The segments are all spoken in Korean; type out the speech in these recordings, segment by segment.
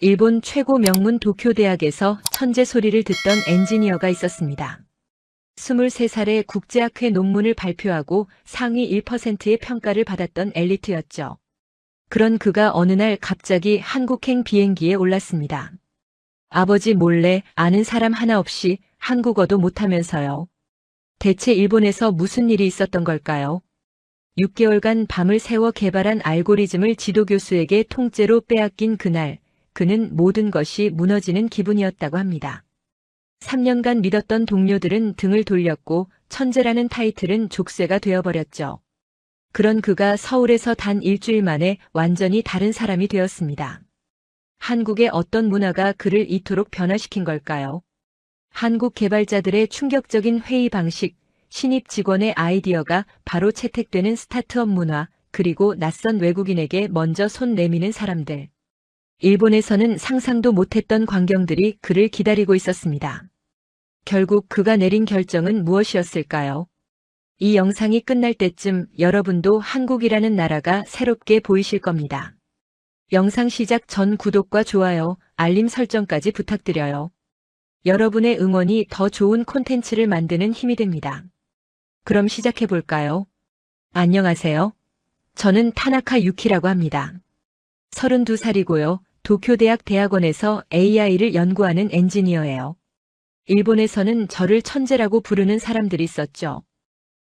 일본 최고 명문 도쿄 대학에서 천재 소리를 듣던 엔지니어가 있었습니다. 23살에 국제학회 논문을 발표하고 상위 1%의 평가를 받았던 엘리트였죠. 그런 그가 어느 날 갑자기 한국행 비행기에 올랐습니다. 아버지 몰래 아는 사람 하나 없이 한국어도 못하면서요. 대체 일본에서 무슨 일이 있었던 걸까요? 6개월간 밤을 새워 개발한 알고리즘을 지도교수에게 통째로 빼앗긴 그날, 그는 모든 것이 무너지는 기분이었다고 합니다. 3년간 믿었던 동료들은 등을 돌렸고 천재라는 타이틀은 족쇄가 되어버렸죠. 그런 그가 서울에서 단 일주일 만에 완전히 다른 사람이 되었습니다. 한국의 어떤 문화가 그를 이토록 변화시킨 걸까요? 한국 개발자들의 충격적인 회의 방식, 신입 직원의 아이디어가 바로 채택되는 스타트업 문화, 그리고 낯선 외국인에게 먼저 손 내미는 사람들. 일본에서는 상상도 못했던 광경들이 그를 기다리고 있었습니다. 결국 그가 내린 결정은 무엇이었을까요? 이 영상이 끝날 때쯤 여러분도 한국이라는 나라가 새롭게 보이실 겁니다. 영상 시작 전 구독과 좋아요, 알림 설정까지 부탁드려요. 여러분의 응원이 더 좋은 콘텐츠를 만드는 힘이 됩니다. 그럼 시작해볼까요? 안녕하세요. 저는 타나카 유키라고 합니다. 32살이고요. 도쿄대학 대학원에서 AI를 연구하는 엔지니어예요. 일본에서는 저를 천재라고 부르는 사람들이 있었죠.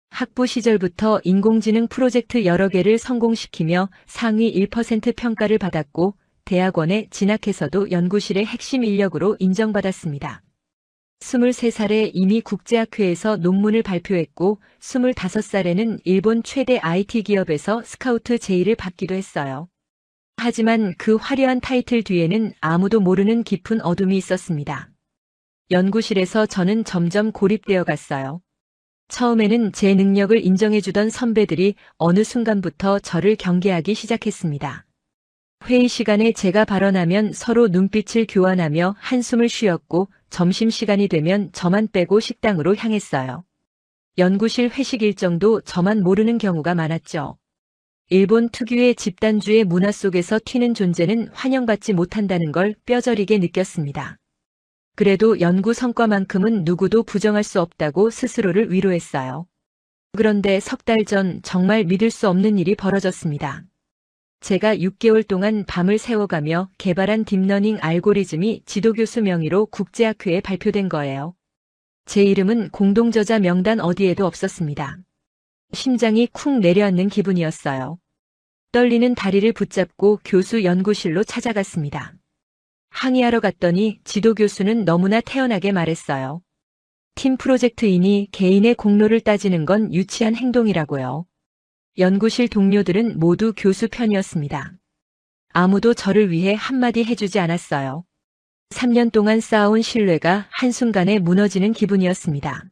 학부 시절부터 인공지능 프로젝트 여러 개를 성공시키며 상위 1% 평가를 받았고 대학원에 진학해서도 연구실의 핵심 인력으로 인정받았습니다. 23살에 이미 국제학회에서 논문을 발표했고 25살에는 일본 최대 IT 기업에서 스카우트 제의를 받기도 했어요. 하지만 그 화려한 타이틀 뒤에는 아무도 모르는 깊은 어둠이 있었습니다. 연구실에서 저는 점점 고립되어 갔어요. 처음에는 제 능력을 인정해주던 선배들이 어느 순간부터 저를 경계하기 시작했습니다. 회의 시간에 제가 발언하면 서로 눈빛을 교환하며 한숨을 쉬었고 점심시간이 되면 저만 빼고 식당으로 향했어요. 연구실 회식 일정도 저만 모르는 경우가 많았죠. 일본 특유의 집단주의 문화 속에서 튀는 존재는 환영받지 못한다는 걸 뼈저리게 느꼈습니다. 그래도 연구 성과만큼은 누구도 부정할 수 없다고 스스로를 위로했어요. 그런데 석 달 전 정말 믿을 수 없는 일이 벌어졌습니다. 제가 6개월 동안 밤을 새워가며 개발한 딥러닝 알고리즘이 지도교수 명의로 국제학회에 발표된 거예요. 제 이름은 공동저자 명단 어디에도 없었습니다. 심장이 쿵 내려앉는 기분이었어요. 떨리는 다리를 붙잡고 교수 연구실로 찾아갔습니다. 항의하러 갔더니 지도교수는 너무나 태연하게 말했어요. 팀 프로젝트이니 개인의 공로를 따지는 건 유치한 행동이라고요. 연구실 동료들은 모두 교수 편이었습니다. 아무도 저를 위해 한마디 해주지 않았어요. 3년 동안 쌓아온 신뢰가 한순간에 무너지는 기분이었습니다.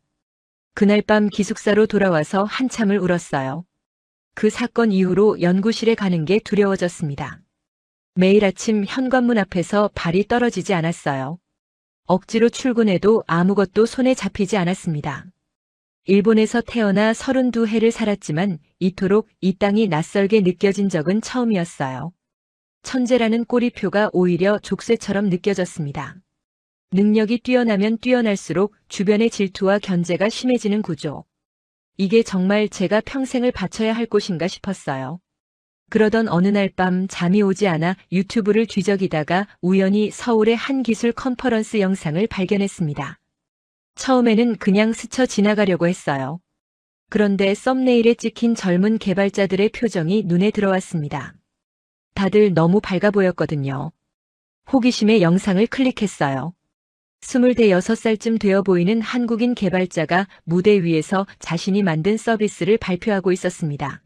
그날 밤 기숙사로 돌아와서 한참을 울었어요. 그 사건 이후로 연구실에 가는 게 두려워졌습니다. 매일 아침 현관문 앞에서 발이 떨어지지 않았어요. 억지로 출근해도 아무것도 손에 잡히지 않았습니다. 일본에서 태어나 32해를 살았지만 이토록 이 땅이 낯설게 느껴진 적은 처음이었어요. 천재라는 꼬리표가 오히려 족쇄처럼 느껴졌습니다. 능력이 뛰어나면 뛰어날수록 주변의 질투와 견제가 심해지는 구조. 이게 정말 제가 평생을 바쳐야 할 곳인가 싶었어요. 그러던 어느 날 밤 잠이 오지 않아 유튜브를 뒤적이다가 우연히 서울의 한 기술 컨퍼런스 영상을 발견했습니다. 처음에는 그냥 스쳐 지나가려고 했어요. 그런데 썸네일에 찍힌 젊은 개발자들의 표정이 눈에 들어왔습니다. 다들 너무 밝아 보였거든요. 호기심에 영상을 클릭했어요. 26살쯤 되어 보이는 한국인 개발자가 무대 위에서 자신이 만든 서비스를 발표하고 있었습니다.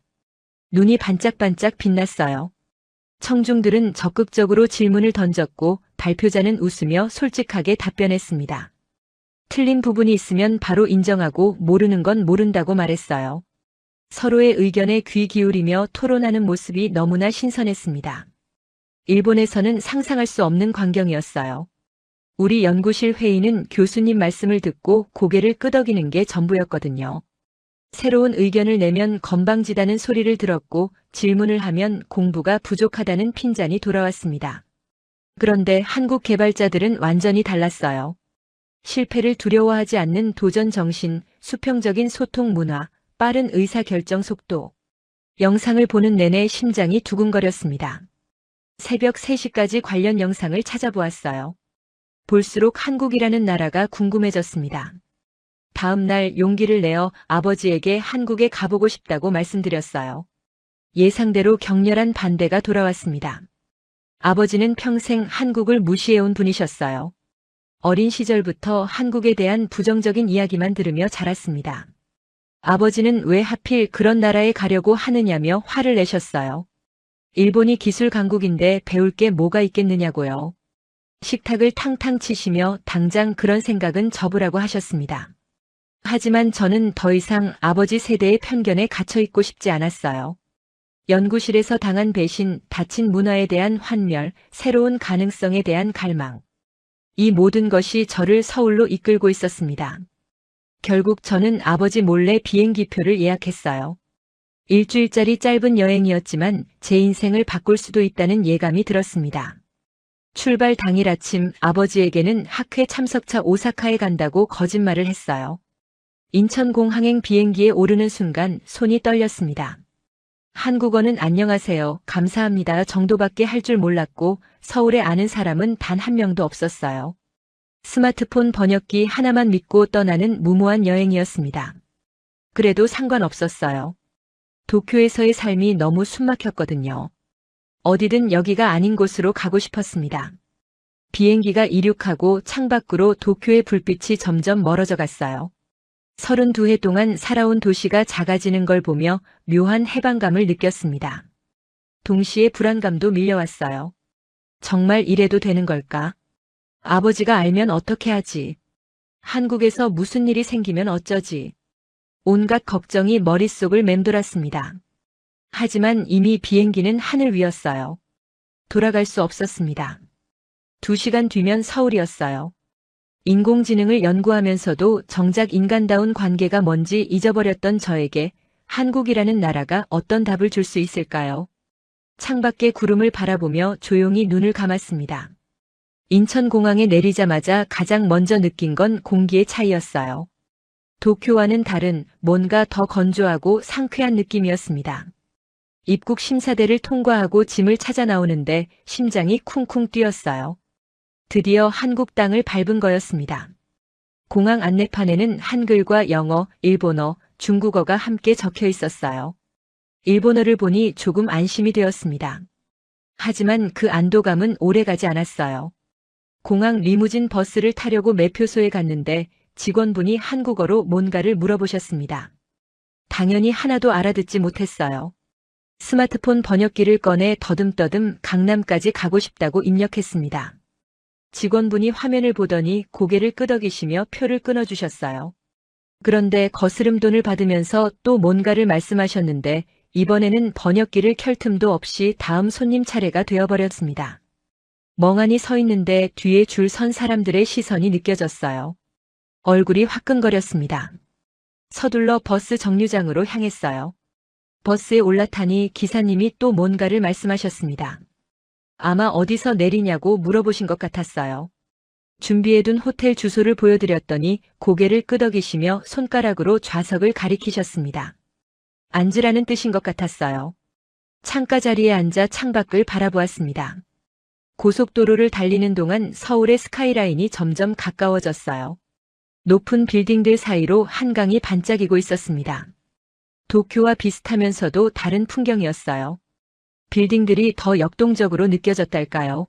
눈이 반짝반짝 빛났어요. 청중들은 적극적으로 질문을 던졌고 발표자는 웃으며 솔직하게 답변했습니다. 틀린 부분이 있으면 바로 인정하고 모르는 건 모른다고 말했어요. 서로의 의견에 귀 기울이며 토론하는 모습이 너무나 신선했습니다. 일본에서는 상상할 수 없는 광경이었어요. 우리 연구실 회의는 교수님 말씀을 듣고 고개를 끄덕이는 게 전부였거든요. 새로운 의견을 내면 건방지다는 소리를 들었고 질문을 하면 공부가 부족하다는 핀잔이 돌아왔습니다. 그런데 한국 개발자들은 완전히 달랐어요. 실패를 두려워하지 않는 도전 정신, 수평적인 소통 문화, 빠른 의사결정 속도. 영상을 보는 내내 심장이 두근거렸습니다. 새벽 3시까지 관련 영상을 찾아보았어요. 볼수록 한국이라는 나라가 궁금해졌습니다. 다음 날 용기를 내어 아버지에게 한국에 가보고 싶다고 말씀드렸어요. 예상대로 격렬한 반대가 돌아왔습니다. 아버지는 평생 한국을 무시해온 분이셨어요. 어린 시절부터 한국에 대한 부정적인 이야기만 들으며 자랐습니다. 아버지는 왜 하필 그런 나라에 가려고 하느냐며 화를 내셨어요. 일본이 기술 강국인데 배울 게 뭐가 있겠느냐고요. 식탁을 탕탕 치시며 당장 그런 생각은 접으라고 하셨습니다. 하지만 저는 더 이상 아버지 세대의 편견에 갇혀 있고 싶지 않았어요. 연구실에서 당한 배신, 닫힌 문화에 대한 환멸, 새로운 가능성에 대한 갈망. 이 모든 것이 저를 서울로 이끌고 있었습니다. 결국 저는 아버지 몰래 비행기표를 예약했어요. 일주일짜리 짧은 여행이었지만 제 인생을 바꿀 수도 있다는 예감이 들었습니다. 출발 당일 아침 아버지에게는 학회 참석차 오사카에 간다고 거짓말을 했어요. 인천공항행 비행기에 오르는 순간 손이 떨렸습니다. 한국어는 안녕하세요, 감사합니다 정도밖에 할 줄 몰랐고 서울에 아는 사람은 단 한 명도 없었어요. 스마트폰 번역기 하나만 믿고 떠나는 무모한 여행이었습니다. 그래도 상관없었어요. 도쿄에서의 삶이 너무 숨막혔거든요. 어디든 여기가 아닌 곳으로 가고 싶었습니다. 비행기가 이륙하고 창밖으로 도쿄의 불빛이 점점 멀어져 갔어요. 32해 동안 살아온 도시가 작아지는 걸 보며 묘한 해방감을 느꼈습니다. 동시에 불안감도 밀려왔어요. 정말 이래도 되는 걸까? 아버지가 알면 어떻게 하지? 한국에서 무슨 일이 생기면 어쩌지? 온갖 걱정이 머릿속을 맴돌았습니다. 하지만 이미 비행기는 하늘 위였어요. 돌아갈 수 없었습니다. 2시간 뒤면 서울이었어요. 인공지능을 연구하면서도 정작 인간다운 관계가 뭔지 잊어버렸던 저에게 한국이라는 나라가 어떤 답을 줄 수 있을까요? 창밖의 구름을 바라보며 조용히 눈을 감았습니다. 인천공항에 내리자마자 가장 먼저 느낀 건 공기의 차이였어요. 도쿄와는 다른 뭔가 더 건조하고 상쾌한 느낌이었습니다. 입국 심사대를 통과하고 짐을 찾아 나오는데 심장이 쿵쿵 뛰었어요. 드디어 한국 땅을 밟은 거였습니다. 공항 안내판에는 한글과 영어, 일본어, 중국어가 함께 적혀 있었어요. 일본어를 보니 조금 안심이 되었습니다. 하지만 그 안도감은 오래가지 않았어요. 공항 리무진 버스를 타려고 매표소에 갔는데 직원분이 한국어로 뭔가를 물어보셨습니다. 당연히 하나도 알아듣지 못했어요. 스마트폰 번역기를 꺼내 더듬더듬 강남까지 가고 싶다고 입력했습니다. 직원분이 화면을 보더니 고개를 끄덕이시며 표를 끊어주셨어요. 그런데 거스름 돈을 받으면서 또 뭔가를 말씀하셨는데 이번에는 번역기를 켤 틈도 없이 다음 손님 차례가 되어버렸습니다. 멍하니 서 있는데 뒤에 줄 선 사람들의 시선이 느껴졌어요. 얼굴이 화끈거렸습니다. 서둘러 버스 정류장으로 향했어요. 버스에 올라타니 기사님이 또 뭔가를 말씀하셨습니다. 아마 어디서 내리냐고 물어보신 것 같았어요. 준비해둔 호텔 주소를 보여드렸더니 고개를 끄덕이시며 손가락으로 좌석을 가리키셨습니다. 앉으라는 뜻인 것 같았어요. 창가 자리에 앉아 창밖을 바라보았습니다. 고속도로를 달리는 동안 서울의 스카이라인이 점점 가까워졌어요. 높은 빌딩들 사이로 한강이 반짝이고 있었습니다. 도쿄와 비슷하면서도 다른 풍경이었어요. 빌딩들이 더 역동적으로 느껴졌달까요?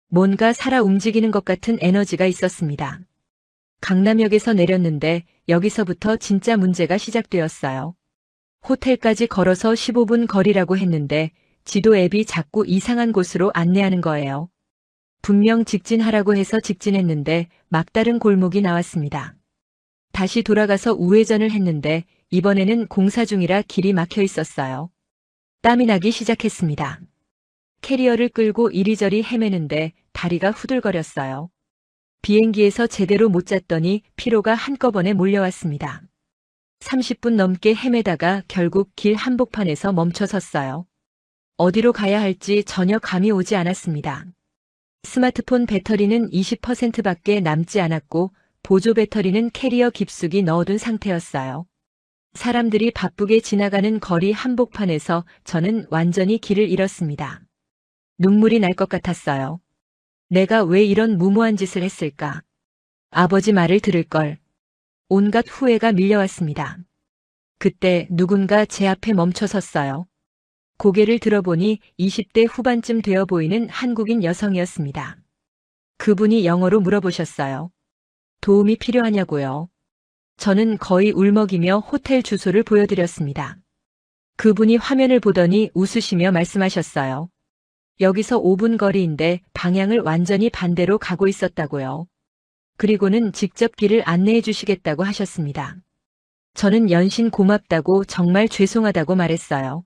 뭔가 살아 움직이는 것 같은 에너지가 있었습니다. 강남역에서 내렸는데 여기서부터 진짜 문제가 시작되었어요. 호텔까지 걸어서 15분 거리라고 했는데 지도 앱이 자꾸 이상한 곳으로 안내하는 거예요. 분명 직진하라고 해서 직진했는데 막다른 골목이 나왔습니다. 다시 돌아가서 우회전을 했는데 이번에는 공사 중이라 길이 막혀 있었어요. 땀이 나기 시작했습니다. 캐리어를 끌고 이리저리 헤매는데 다리가 후들거렸어요. 비행기에서 제대로 못 잤더니 피로가 한꺼번에 몰려왔습니다. 30분 넘게 헤매다가 결국 길 한복판에서 멈춰 섰어요. 어디로 가야 할지 전혀 감이 오지 않았습니다. 스마트폰 배터리는 20%밖에 남지 않았고 보조 배터리는 캐리어 깊숙이 넣어둔 상태였어요. 사람들이 바쁘게 지나가는 거리 한복판에서 저는 완전히 길을 잃었습니다. 눈물이 날 것 같았어요. 내가 왜 이런 무모한 짓을 했을까? 아버지 말을 들을 걸. 온갖 후회가 밀려왔습니다. 그때 누군가 제 앞에 멈춰 섰어요. 고개를 들어보니 20대 후반쯤 되어 보이는 한국인 여성이었습니다. 그분이 영어로 물어보셨어요. 도움이 필요하냐고요. 저는 거의 울먹이며 호텔 주소를 보여드렸습니다. 그분이 화면을 보더니 웃으시며 말씀하셨어요. 여기서 5분 거리인데 방향을 완전히 반대로 가고 있었다고요. 그리고는 직접 길을 안내해 주시겠다고 하셨습니다. 저는 연신 고맙다고 정말 죄송하다고 말했어요.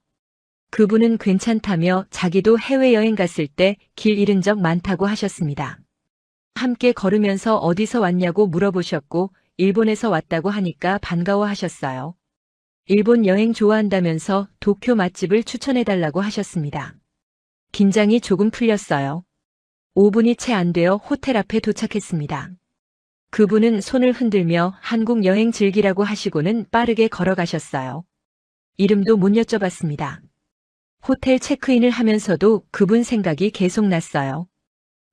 그분은 괜찮다며 자기도 해외여행 갔을 때 길 잃은 적 많다고 하셨습니다. 함께 걸으면서 어디서 왔냐고 물어보셨고 일본에서 왔다고 하니까 반가워하셨어요. 일본 여행 좋아한다면서 도쿄 맛집을 추천해달라고 하셨습니다. 긴장이 조금 풀렸어요. 5분이 채 안 되어 호텔 앞에 도착했습니다. 그분은 손을 흔들며 한국 여행 즐기라고 하시고는 빠르게 걸어가셨어요. 이름도 못 여쭤봤습니다. 호텔 체크인을 하면서도 그분 생각이 계속 났어요.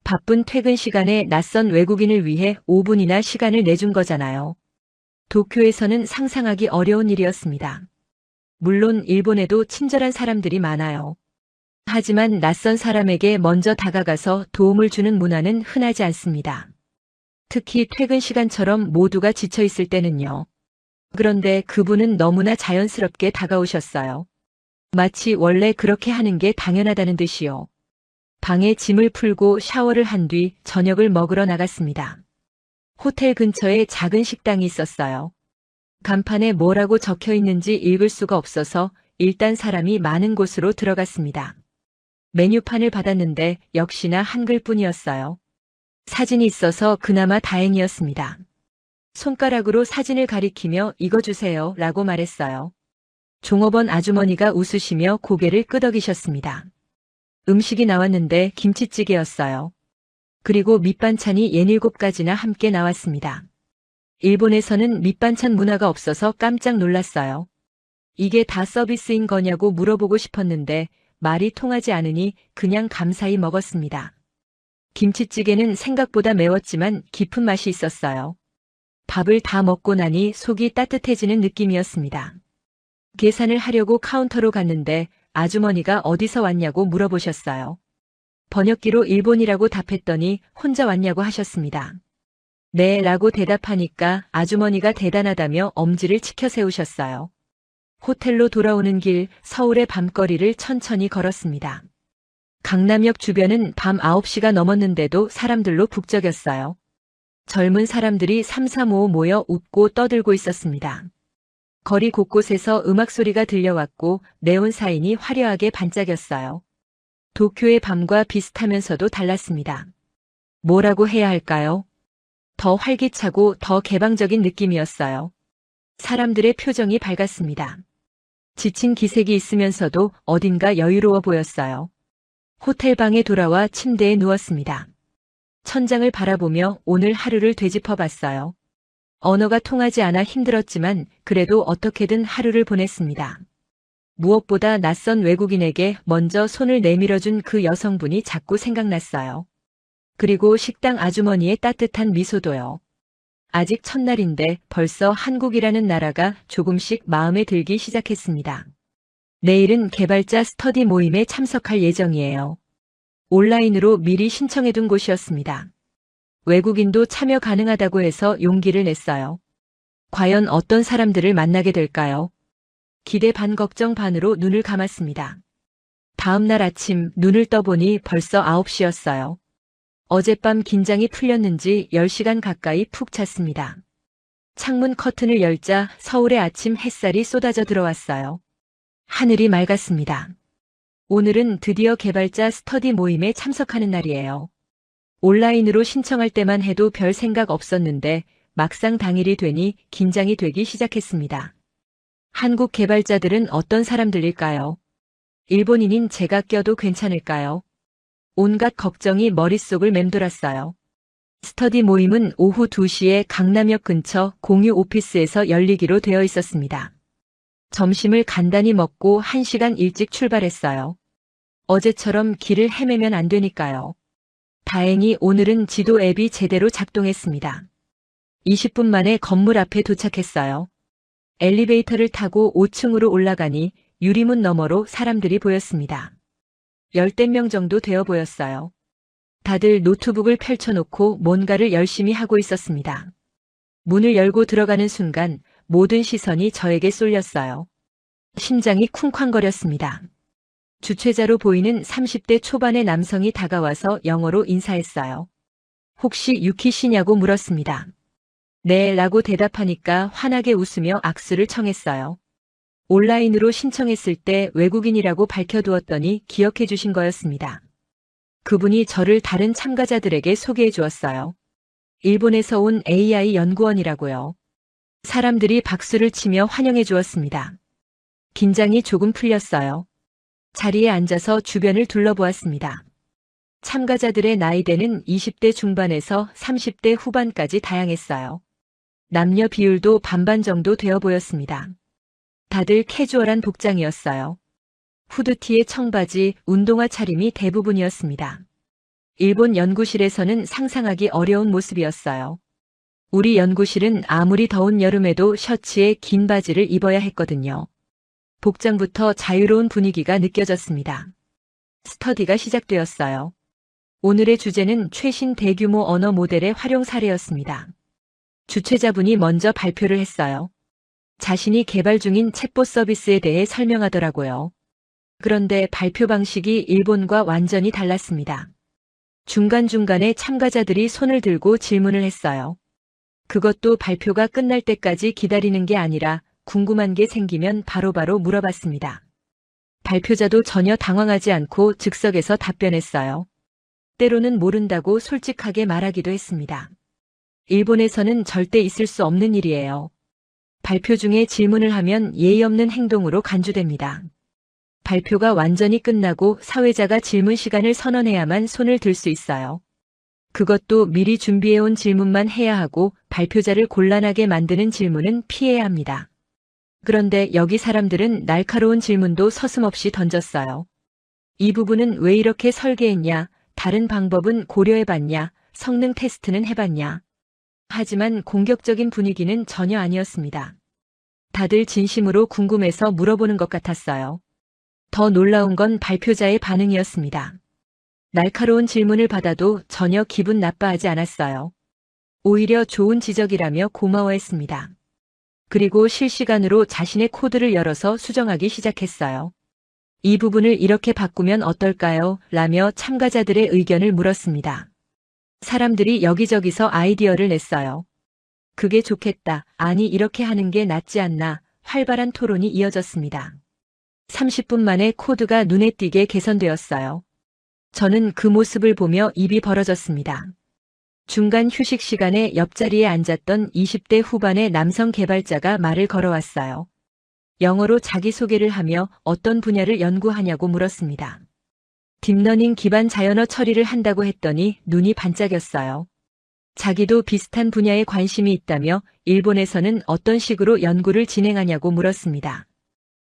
바쁜 퇴근 시간에 낯선 외국인을 위해 5분이나 시간을 내준 거잖아요. 도쿄에서는 상상하기 어려운 일이었습니다. 물론 일본에도 친절한 사람들이 많아요. 하지만 낯선 사람에게 먼저 다가가서 도움을 주는 문화는 흔하지 않습니다. 특히 퇴근 시간처럼 모두가 지쳐 있을 때는요. 그런데 그분은 너무나 자연스럽게 다가오셨어요. 마치 원래 그렇게 하는 게 당연하다는 듯이요. 방에 짐을 풀고 샤워를 한 뒤 저녁을 먹으러 나갔습니다. 호텔 근처에 작은 식당이 있었어요. 간판에 뭐라고 적혀 있는지 읽을 수가 없어서 일단 사람이 많은 곳으로 들어갔습니다. 메뉴판을 받았는데 역시나 한글뿐이었어요. 사진이 있어서 그나마 다행이었습니다. 손가락으로 사진을 가리키며 이거 주세요 라고 말했어요. 종업원 아주머니가 웃으시며 고개를 끄덕이셨습니다. 음식이 나왔는데 김치찌개였어요. 그리고 밑반찬이 67가지나 함께 나왔습니다. 일본에서는 밑반찬 문화가 없어서 깜짝 놀랐어요. 이게 다 서비스인 거냐고 물어보고 싶었는데 말이 통하지 않으니 그냥 감사히 먹었습니다. 김치찌개는 생각보다 매웠지만 깊은 맛이 있었어요. 밥을 다 먹고 나니 속이 따뜻해지는 느낌이었습니다. 계산을 하려고 카운터로 갔는데 아주머니가 어디서 왔냐고 물어보셨어요. 번역기로 일본이라고 답했더니 혼자 왔냐고 하셨습니다. 네 라고 대답하니까 아주머니가 대단하다며 엄지를 치켜 세우셨어요. 호텔로 돌아오는 길 서울의 밤거리를 천천히 걸었습니다. 강남역 주변은 밤 9시가 넘었는데도 사람들로 북적였어요. 젊은 사람들이 삼삼오오 모여 웃고 떠들고 있었습니다. 거리 곳곳에서 음악 소리가 들려왔고 네온 사인이 화려하게 반짝였어요. 도쿄의 밤과 비슷하면서도 달랐습니다. 뭐라고 해야 할까요? 더 활기차고 더 개방적인 느낌이었어요. 사람들의 표정이 밝았습니다. 지친 기색이 있으면서도 어딘가 여유로워 보였어요. 호텔 방에 돌아와 침대에 누웠습니다. 천장을 바라보며 오늘 하루를 되짚어 봤어요. 언어가 통하지 않아 힘들었지만 그래도 어떻게든 하루를 보냈습니다. 무엇보다 낯선 외국인에게 먼저 손을 내밀어준 그 여성분이 자꾸 생각났어요. 그리고 식당 아주머니의 따뜻한 미소도요. 아직 첫날인데 벌써 한국이라는 나라가 조금씩 마음에 들기 시작했습니다. 내일은 개발자 스터디 모임에 참석할 예정이에요. 온라인으로 미리 신청해둔 곳이었습니다. 외국인도 참여 가능하다고 해서 용기를 냈어요. 과연 어떤 사람들을 만나게 될까요? 기대 반 걱정 반으로 눈을 감았습니다. 다음 날 아침 눈을 떠보니 벌써 9시였어요. 어젯밤 긴장이 풀렸는지 10시간 가까이 푹 잤습니다. 창문 커튼을 열자 서울의 아침 햇살이 쏟아져 들어왔어요. 하늘이 맑았습니다. 오늘은 드디어 개발자 스터디 모임에 참석하는 날이에요. 온라인으로 신청할 때만 해도 별 생각 없었는데 막상 당일이 되니 긴장이 되기 시작했습니다. 한국 개발자들은 어떤 사람들일까요? 일본인인 제가 껴도 괜찮을까요? 온갖 걱정이 머릿속을 맴돌았어요. 스터디 모임은 오후 2시에 강남역 근처 공유 오피스에서 열리기로 되어 있었습니다. 점심을 간단히 먹고 1시간 일찍 출발했어요. 어제처럼 길을 헤매면 안 되니까요. 다행히 오늘은 지도 앱이 제대로 작동했습니다. 20분 만에 건물 앞에 도착했어요. 엘리베이터를 타고 5층으로 올라가니 유리문 너머로 사람들이 보였습니다. 열댓 명 정도 되어 보였어요. 다들 노트북을 펼쳐놓고 뭔가를 열심히 하고 있었습니다. 문을 열고 들어가는 순간 모든 시선이 저에게 쏠렸어요. 심장이 쿵쾅거렸습니다. 주최자로 보이는 30대 초반의 남성이 다가와서 영어로 인사했어요. 혹시 유키 씨냐고 물었습니다. 네 라고 대답하니까 환하게 웃으며 악수를 청했어요. 온라인으로 신청했을 때 외국인이라고 밝혀두었더니 기억해 주신 거였습니다. 그분이 저를 다른 참가자들에게 소개해 주었어요. 일본에서 온 AI 연구원이라고요. 사람들이 박수를 치며 환영해 주었습니다. 긴장이 조금 풀렸어요. 자리에 앉아서 주변을 둘러보았습니다. 참가자들의 나이대는 20대 중반에서 30대 후반까지 다양했어요. 남녀 비율도 반반 정도 되어 보였습니다. 다들 캐주얼한 복장이었어요. 후드티에 청바지, 운동화 차림이 대부분이었습니다. 일본 연구실에서는 상상하기 어려운 모습이었어요. 우리 연구실은 아무리 더운 여름에도 셔츠에 긴 바지를 입어야 했거든요. 복장부터 자유로운 분위기가 느껴졌습니다. 스터디가 시작되었어요. 오늘의 주제는 최신 대규모 언어 모델의 활용 사례였습니다. 주최자분이 먼저 발표를 했어요. 자신이 개발 중인 챗봇 서비스에 대해 설명하더라고요. 그런데 발표 방식이 일본과 완전히 달랐습니다. 중간중간에 참가자들이 손을 들고 질문을 했어요. 그것도 발표가 끝날 때까지 기다리는 게 아니라 궁금한 게 생기면 바로바로 물어봤습니다. 발표자도 전혀 당황하지 않고 즉석에서 답변했어요. 때로는 모른다고 솔직하게 말하기도 했습니다. 일본에서는 절대 있을 수 없는 일이에요. 발표 중에 질문을 하면 예의 없는 행동으로 간주됩니다. 발표가 완전히 끝나고 사회자가 질문 시간을 선언해야만 손을 들 수 있어요. 그것도 미리 준비해온 질문만 해야 하고 발표자를 곤란하게 만드는 질문은 피해야 합니다. 그런데 여기 사람들은 날카로운 질문도 서슴없이 던졌어요. 이 부분은 왜 이렇게 설계했냐, 다른 방법은 고려해봤냐, 성능 테스트는 해봤냐. 하지만 공격적인 분위기는 전혀 아니었습니다. 다들 진심으로 궁금해서 물어보는 것 같았어요. 더 놀라운 건 발표자의 반응이었습니다. 날카로운 질문을 받아도 전혀 기분 나빠하지 않았어요. 오히려 좋은 지적이라며 고마워했습니다. 그리고 실시간으로 자신의 코드를 열어서 수정하기 시작했어요. 이 부분을 이렇게 바꾸면 어떨까요? 라며 참가자들의 의견을 물었습니다. 사람들이 여기저기서 아이디어를 냈어요. 그게 좋겠다. 아니 이렇게 하는 게 낫지 않나. 활발한 토론이 이어졌습니다. 30분 만에 코드가 눈에 띄게 개선되었어요. 저는 그 모습을 보며 입이 벌어졌습니다. 중간 휴식 시간에 옆자리에 앉았던 20대 후반의 남성 개발자가 말을 걸어왔어요. 영어로 자기소개를 하며 어떤 분야를 연구하냐고 물었습니다. 딥러닝 기반 자연어 처리를 한다고 했더니 눈이 반짝였어요. 자기도 비슷한 분야에 관심이 있다며 일본에서는 어떤 식으로 연구를 진행하냐고 물었습니다.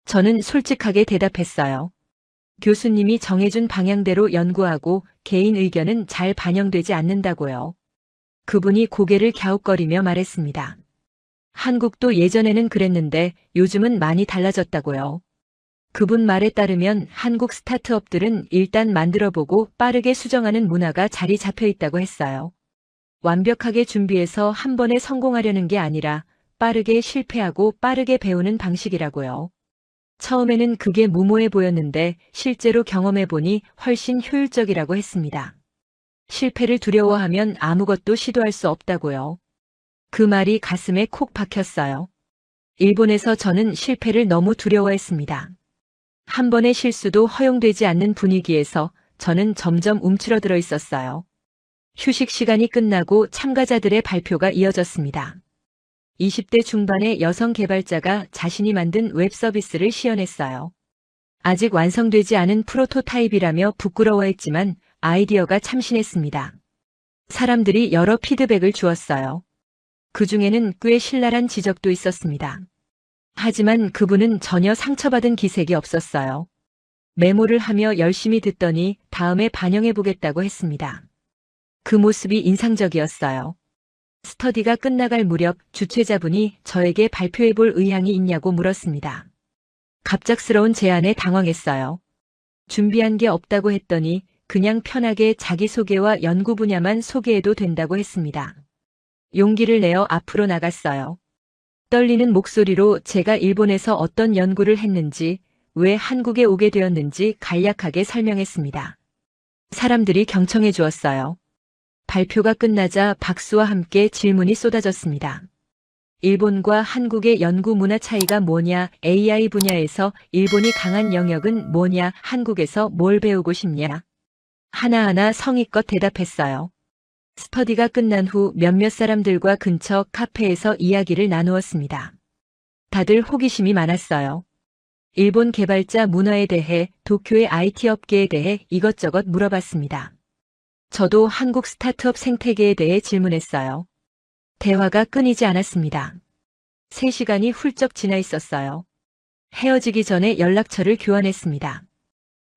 저는 솔직하게 대답했어요. 교수님이 정해준 방향대로 연구하고 개인 의견은 잘 반영되지 않는다고요. 그분이 고개를 갸웃거리며 말했습니다. 한국도 예전에는 그랬는데 요즘은 많이 달라졌다고요. 그분 말에 따르면 한국 스타트업들은 일단 만들어보고 빠르게 수정하는 문화가 자리 잡혀 있다고 했어요. 완벽하게 준비해서 한 번에 성공하려는 게 아니라 빠르게 실패하고 빠르게 배우는 방식이라고요. 처음에는 그게 무모해 보였는데 실제로 경험해보니 훨씬 효율적이라고 했습니다. 실패를 두려워하면 아무것도 시도할 수 없다고요. 그 말이 가슴에 콕 박혔어요. 일본에서 저는 실패를 너무 두려워했습니다. 한 번의 실수도 허용되지 않는 분위기에서 저는 점점 움츠러들어 있었어요. 휴식 시간이 끝나고 참가자들의 발표가 이어졌습니다. 20대 중반의 여성 개발자가 자신이 만든 웹 서비스를 시연했어요. 아직 완성되지 않은 프로토타입이라며 부끄러워했지만 아이디어가 참신했습니다. 사람들이 여러 피드백을 주었어요. 그 중에는 꽤 신랄한 지적도 있었습니다. 하지만 그분은 전혀 상처받은 기색이 없었어요. 메모를 하며 열심히 듣더니 다음에 반영해보겠다고 했습니다. 그 모습이 인상적이었어요. 스터디가 끝나갈 무렵 주최자분이 저에게 발표해볼 의향이 있냐고 물었습니다. 갑작스러운 제안에 당황했어요. 준비한 게 없다고 했더니 그냥 편하게 자기소개와 연구 분야만 소개해도 된다고 했습니다. 용기를 내어 앞으로 나갔어요. 떨리는 목소리로 제가 일본에서 어떤 연구를 했는지, 왜 한국에 오게 되었는지 간략하게 설명했습니다. 사람들이 경청해 주었어요. 발표가 끝나자 박수와 함께 질문이 쏟아졌습니다. 일본과 한국의 연구 문화 차이가 뭐냐, AI 분야에서 일본이 강한 영역은 뭐냐, 한국에서 뭘 배우고 싶냐. 하나하나 성의껏 대답했어요. 스터디가 끝난 후 몇몇 사람들과 근처 카페에서 이야기를 나누었습니다. 다들 호기심이 많았어요. 일본 개발자 문화에 대해, 도쿄의 IT 업계에 대해 이것저것 물어봤습니다. 저도 한국 스타트업 생태계에 대해 질문했어요. 대화가 끊이지 않았습니다. 3시간이 훌쩍 지나 있었어요. 헤어지기 전에 연락처를 교환했습니다.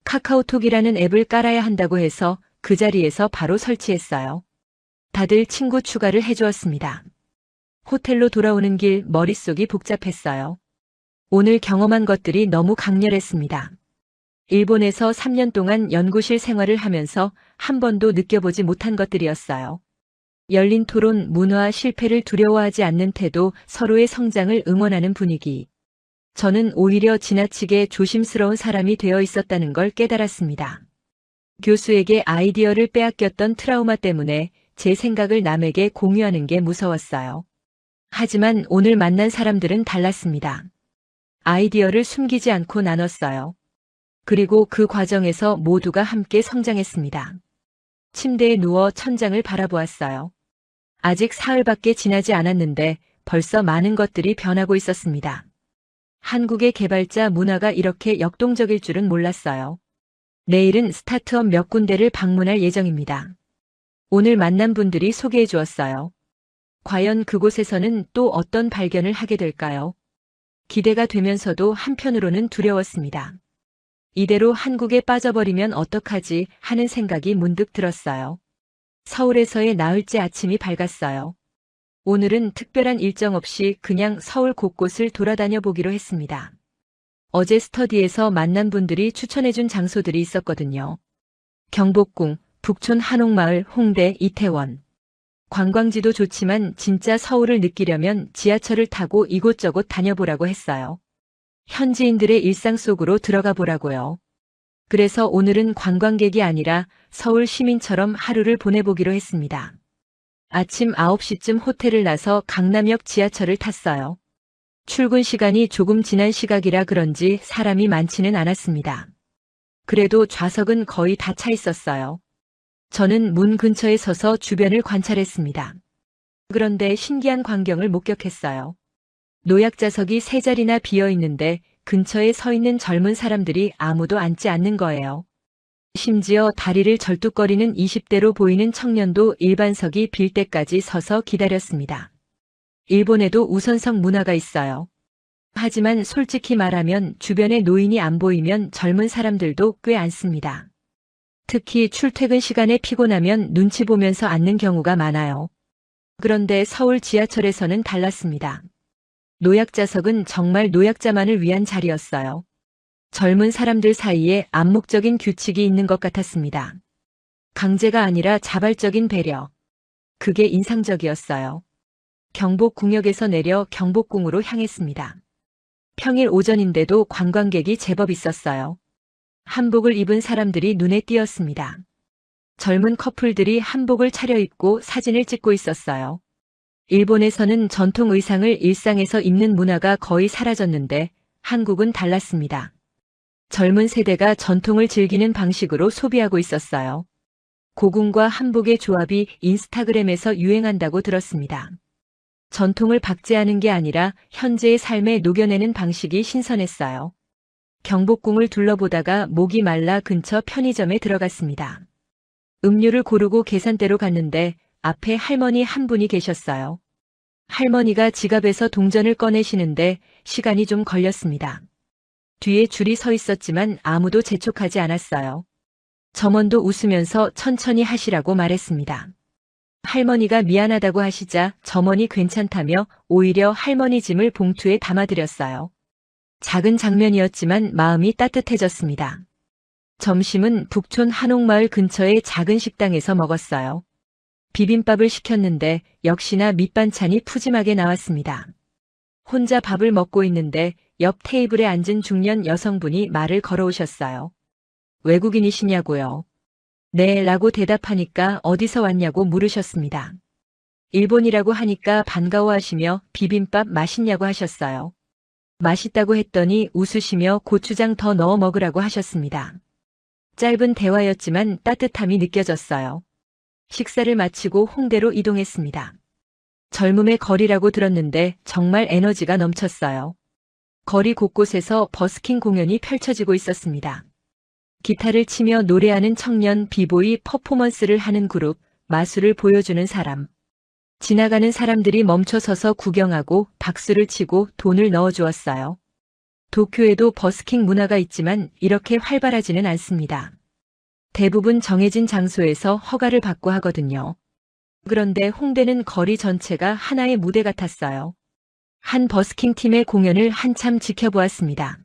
카카오톡이라는 앱을 깔아야 한다고 해서 그 자리에서 바로 설치했어요. 다들 친구 추가를 해주었습니다. 호텔로 돌아오는 길 머릿속이 복잡했어요. 오늘 경험한 것들이 너무 강렬했습니다. 일본에서 3년 동안 연구실 생활을 하면서 한 번도 느껴보지 못한 것들이었어요. 열린 토론, 문화, 실패를 두려워하지 않는 태도, 서로의 성장을 응원하는 분위기. 저는 오히려 지나치게 조심스러운 사람이 되어 있었다는 걸 깨달았습니다. 교수에게 아이디어를 빼앗겼던 트라우마 때문에 제 생각을 남에게 공유하는 게 무서웠어요. 하지만 오늘 만난 사람들은 달랐습니다. 아이디어를 숨기지 않고 나눴어요. 그리고 그 과정에서 모두가 함께 성장했습니다. 침대에 누워 천장을 바라보았어요. 아직 사흘밖에 지나지 않았는데 벌써 많은 것들이 변하고 있었습니다. 한국의 개발자 문화가 이렇게 역동적일 줄은 몰랐어요. 내일은 스타트업 몇 군데를 방문할 예정입니다. 오늘 만난 분들이 소개해 주었어요. 과연 그곳에서는 또 어떤 발견을 하게 될까요? 기대가 되면서도 한편으로는 두려웠습니다. 이대로 한국에 빠져버리면 어떡하지 하는 생각이 문득 들었어요. 서울에서의 나흘째 아침이 밝았어요. 오늘은 특별한 일정 없이 그냥 서울 곳곳을 돌아다녀 보기로 했습니다. 어제 스터디에서 만난 분들이 추천해준 장소들이 있었거든요. 경복궁, 북촌 한옥마을, 홍대, 이태원. 관광지도 좋지만 진짜 서울을 느끼려면 지하철을 타고 이곳저곳 다녀보라고 했어요. 현지인들의 일상 속으로 들어가 보라고요. 그래서 오늘은 관광객이 아니라 서울 시민처럼 하루를 보내보기로 했습니다. 아침 9시쯤 호텔을 나서 강남역 지하철을 탔어요. 출근 시간이 조금 지난 시각이라 그런지 사람이 많지는 않았습니다. 그래도 좌석은 거의 다 차 있었어요. 저는 문 근처에 서서 주변을 관찰했습니다. 그런데 신기한 광경을 목격했어요. 노약자석이 3자리나 비어 있는데 근처에 서 있는 젊은 사람들이 아무도 앉지 않는 거예요. 심지어 다리를 절뚝거리는 20대로 보이는 청년도 일반석이 빌 때까지 서서 기다렸습니다. 일본에도 우선석 문화가 있어요. 하지만 솔직히 말하면 주변에 노인이 안 보이면 젊은 사람들도 꽤 앉습니다. 특히 출퇴근 시간에 피곤하면 눈치 보면서 앉는 경우가 많아요. 그런데 서울 지하철에서는 달랐습니다. 노약자석은 정말 노약자만을 위한 자리였어요. 젊은 사람들 사이에 암묵적인 규칙이 있는 것 같았습니다. 강제가 아니라 자발적인 배려. 그게 인상적이었어요. 경복궁역에서 내려 경복궁으로 향했습니다. 평일 오전인데도 관광객이 제법 있었어요. 한복을 입은 사람들이 눈에 띄었습니다. 젊은 커플들이 한복을 차려입고 사진을 찍고 있었어요. 일본에서는 전통 의상을 일상에서 입는 문화가 거의 사라졌는데 한국은 달랐습니다. 젊은 세대가 전통을 즐기는 방식으로 소비하고 있었어요. 고궁과 한복의 조합이 인스타그램에서 유행한다고 들었습니다. 전통을 박제하는 게 아니라 현재의 삶에 녹여내는 방식이 신선했어요. 경복궁을 둘러보다가 목이 말라 근처 편의점에 들어갔습니다. 음료를 고르고 계산대로 갔는데 앞에 할머니 한 분이 계셨어요. 할머니가 지갑에서 동전을 꺼내시는데 시간이 좀 걸렸습니다. 뒤에 줄이 서 있었지만 아무도 재촉하지 않았어요. 점원도 웃으면서 천천히 하시라고 말했습니다. 할머니가 미안하다고 하시자 점원이 괜찮다며 오히려 할머니 짐을 봉투에 담아드렸어요. 작은 장면이었지만 마음이 따뜻해졌습니다. 점심은 북촌 한옥마을 근처의 작은 식당에서 먹었어요. 비빔밥을 시켰는데 역시나 밑반찬이 푸짐하게 나왔습니다. 혼자 밥을 먹고 있는데 옆 테이블에 앉은 중년 여성분이 말을 걸어오셨어요. 외국인이시냐고요? 네, 라고 대답하니까 어디서 왔냐고 물으셨습니다. 일본이라고 하니까 반가워하시며 비빔밥 맛있냐고 하셨어요. 맛있다고 했더니 웃으시며 고추장 더 넣어 먹으라고 하셨습니다. 짧은 대화였지만 따뜻함이 느껴졌어요. 식사를 마치고 홍대로 이동했습니다. 젊음의 거리라고 들었는데 정말 에너지가 넘쳤어요. 거리 곳곳에서 버스킹 공연이 펼쳐지고 있었습니다. 기타를 치며 노래하는 청년 비보이 퍼포먼스를 하는 그룹, 마술을 보여주는 사람. 지나가는 사람들이 멈춰서서 구경하고 박수를 치고 돈을 넣어주었어요. 도쿄에도 버스킹 문화가 있지만 이렇게 활발하지는 않습니다. 대부분 정해진 장소에서 허가를 받고 하거든요. 그런데 홍대는 거리 전체가 하나의 무대 같았어요. 한 버스킹 팀의 공연을 한참 지켜보았습니다.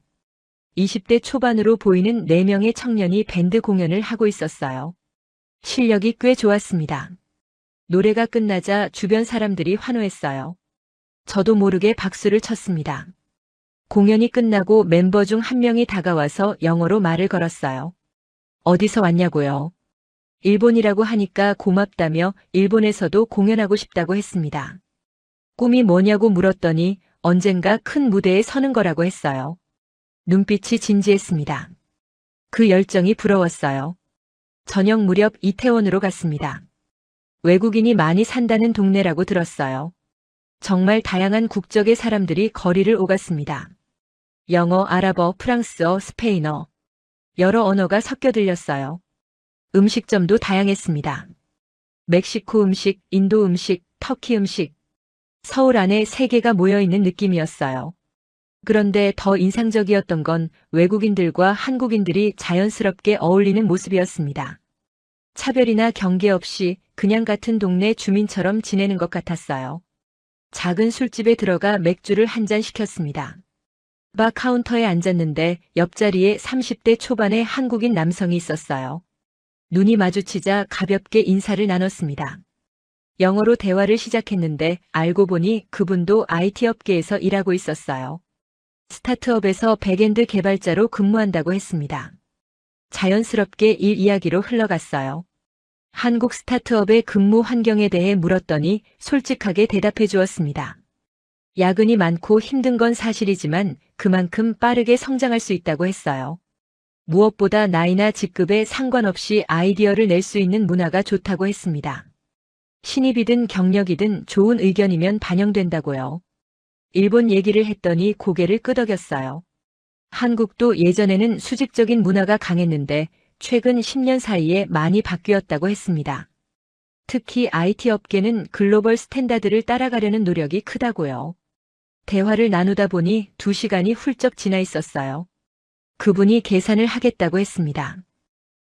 20대 초반으로 보이는 4명의 청년이 밴드 공연을 하고 있었어요. 실력이 꽤 좋았습니다. 노래가 끝나자 주변 사람들이 환호했어요. 저도 모르게 박수를 쳤습니다. 공연이 끝나고 멤버 중 한 명이 다가와서 영어로 말을 걸었어요. 어디서 왔냐고요? 일본이라고 하니까 고맙다며 일본에서도 공연하고 싶다고 했습니다. 꿈이 뭐냐고 물었더니 언젠가 큰 무대에 서는 거라고 했어요. 눈빛이 진지했습니다. 그 열정이 부러웠어요. 저녁 무렵 이태원으로 갔습니다. 외국인이 많이 산다는 동네라고 들었어요. 정말 다양한 국적의 사람들이 거리를 오갔습니다. 영어, 아랍어, 프랑스어, 스페인어. 여러 언어가 섞여 들렸어요. 음식점도 다양했습니다. 멕시코 음식, 인도 음식, 터키 음식. 서울 안에 세계가 모여있는 느낌이었어요. 그런데 더 인상적이었던 건 외국인들과 한국인들이 자연스럽게 어울리는 모습이었습니다. 차별이나 경계 없이 그냥 같은 동네 주민처럼 지내는 것 같았어요. 작은 술집에 들어가 맥주를 한 잔 시켰습니다. 바 카운터에 앉았는데 옆자리에 30대 초반의 한국인 남성이 있었어요. 눈이 마주치자 가볍게 인사를 나눴습니다. 영어로 대화를 시작했는데 알고 보니 그분도 IT 업계에서 일하고 있었어요. 스타트업에서 백엔드 개발자로 근무한다고 했습니다. 자연스럽게 일 이야기로 흘러갔어요. 한국 스타트업의 근무 환경에 대해 물었더니 솔직하게 대답해 주었습니다. 야근이 많고 힘든 건 사실이지만 그만큼 빠르게 성장할 수 있다고 했어요. 무엇보다 나이나 직급에 상관없이 아이디어를 낼 수 있는 문화가 좋다고 했습니다. 신입이든 경력이든 좋은 의견이면 반영된다고요. 일본 얘기를 했더니 고개를 끄덕였어요. 한국도 예전에는 수직적인 문화가 강했는데 최근 10년 사이에 많이 바뀌었다고 했습니다. 특히 IT 업계는 글로벌 스탠다드를 따라가려는 노력이 크다고요. 대화를 나누다 보니 2시간이 훌쩍 지나 있었어요. 그분이 계산을 하겠다고 했습니다.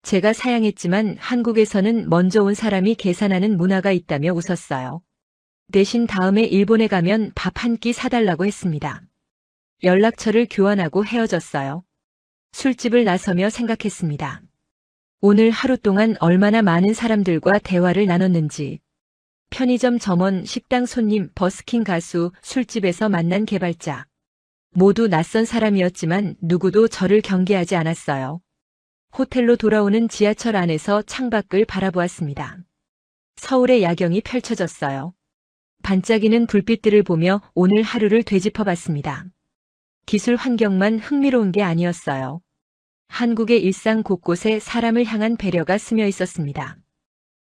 제가 사양했지만 한국에서는 먼저 온 사람이 계산하는 문화가 있다며 웃었어요. 대신 다음에 일본에 가면 밥 한 끼 사달라고 했습니다. 연락처를 교환하고 헤어졌어요. 술집을 나서며 생각했습니다. 오늘 하루 동안 얼마나 많은 사람들과 대화를 나눴는지. 편의점 점원, 식당 손님, 버스킹 가수, 술집에서 만난 개발자. 모두 낯선 사람이었지만 누구도 저를 경계하지 않았어요. 호텔로 돌아오는 지하철 안에서 창밖을 바라보았습니다. 서울의 야경이 펼쳐졌어요. 반짝이는 불빛들을 보며 오늘 하루를 되짚어봤습니다. 기술 환경만 흥미로운 게 아니었어요. 한국의 일상 곳곳에 사람을 향한 배려가 스며 있었습니다.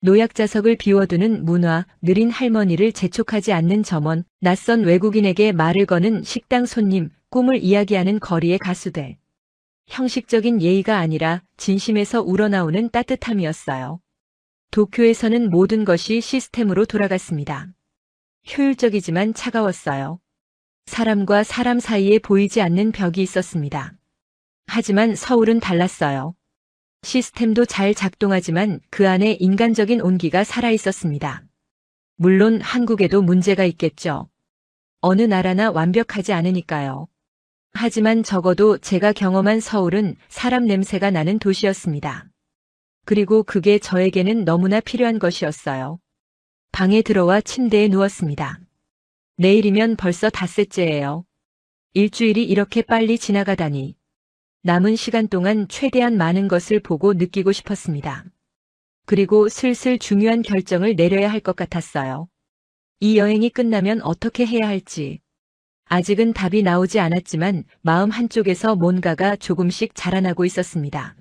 노약자석을 비워두는 문화, 느린 할머니를 재촉하지 않는 점원, 낯선 외국인에게 말을 거는 식당 손님, 꿈을 이야기하는 거리의 가수들. 형식적인 예의가 아니라 진심에서 우러나오는 따뜻함이었어요. 도쿄에서는 모든 것이 시스템으로 돌아갔습니다. 효율적이지만 차가웠어요. 사람과 사람 사이에 보이지 않는 벽이 있었습니다. 하지만 서울은 달랐어요. 시스템도 잘 작동하지만 그 안에 인간적인 온기가 살아 있었습니다. 물론 한국에도 문제가 있겠죠. 어느 나라나 완벽하지 않으니까요. 하지만 적어도 제가 경험한 서울은 사람 냄새가 나는 도시였습니다. 그리고 그게 저에게는 너무나 필요한 것이었어요. 방에 들어와 침대에 누웠습니다. 내일이면 벌써 닷새째예요. 일주일이 이렇게 빨리 지나가다니. 남은 시간 동안 최대한 많은 것을 보고 느끼고 싶었습니다. 그리고 슬슬 중요한 결정을 내려야 할 것 같았어요. 이 여행이 끝나면 어떻게 해야 할지. 아직은 답이 나오지 않았지만 마음 한쪽에서 뭔가가 조금씩 자라나고 있었습니다.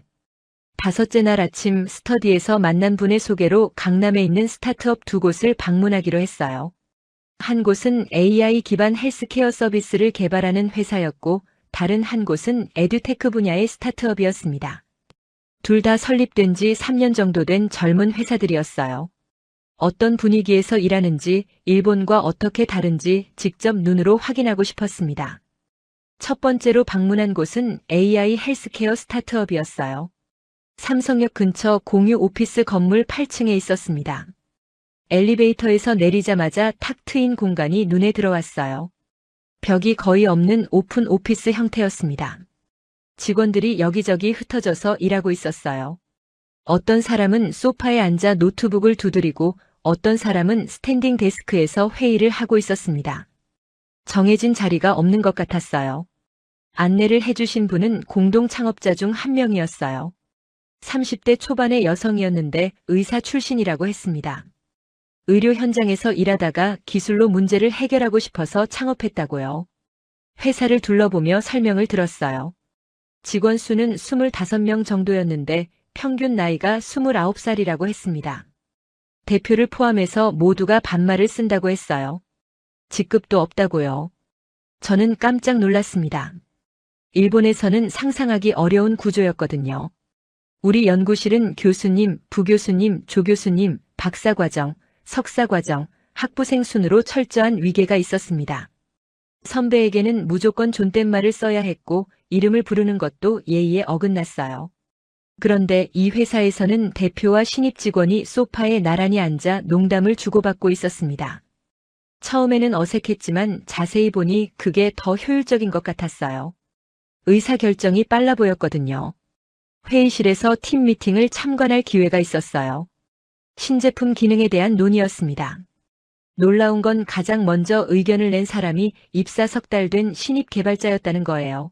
5째 날 아침 스터디에서 만난 분의 소개로 강남에 있는 스타트업 2곳을 방문하기로 했어요. 한 곳은 AI 기반 헬스케어 서비스를 개발하는 회사였고 다른 한 곳은 에듀테크 분야의 스타트업이었습니다. 둘 다 설립된 지 3년 정도 된 젊은 회사들이었어요. 어떤 분위기에서 일하는지, 일본과 어떻게 다른지 직접 눈으로 확인하고 싶었습니다. 첫 번째로 방문한 곳은 AI 헬스케어 스타트업이었어요. 삼성역 근처 공유 오피스 건물 8층에 있었습니다. 엘리베이터에서 내리자마자 탁 트인 공간이 눈에 들어왔어요. 벽이 거의 없는 오픈 오피스 형태였습니다. 직원들이 여기저기 흩어져서 일하고 있었어요. 어떤 사람은 소파에 앉아 노트북을 두드리고 어떤 사람은 스탠딩 데스크에서 회의를 하고 있었습니다. 정해진 자리가 없는 것 같았어요. 안내를 해주신 분은 공동 창업자 중 한 명이었어요. 30대 초반의 여성이었는데 의사 출신이라고 했습니다. 의료 현장에서 일하다가 기술로 문제를 해결하고 싶어서 창업했다고요. 회사를 둘러보며 설명을 들었어요. 직원 수는 25명 정도였는데 평균 나이가 29살이라고 했습니다. 대표를 포함해서 모두가 반말을 쓴다고 했어요. 직급도 없다고요. 저는 깜짝 놀랐습니다. 일본에서는 상상하기 어려운 구조였거든요. 우리 연구실은 교수님, 부교수님, 조교수님, 박사과정, 석사과정, 학부생 순으로 철저한 위계가 있었습니다. 선배에게는 무조건 존댓말을 써야 했고 이름을 부르는 것도 예의에 어긋났어요. 그런데 이 회사에서는 대표와 신입 직원이 소파에 나란히 앉아 농담을 주고받고 있었습니다. 처음에는 어색했지만 자세히 보니 그게 더 효율적인 것 같았어요. 의사결정이 빨라 보였거든요. 회의실에서 팀 미팅을 참관할 기회가 있었어요. 신제품 기능에 대한 논의였습니다. 놀라운 건 가장 먼저 의견을 낸 사람이 입사 석 달 된 신입 개발자였다는 거예요.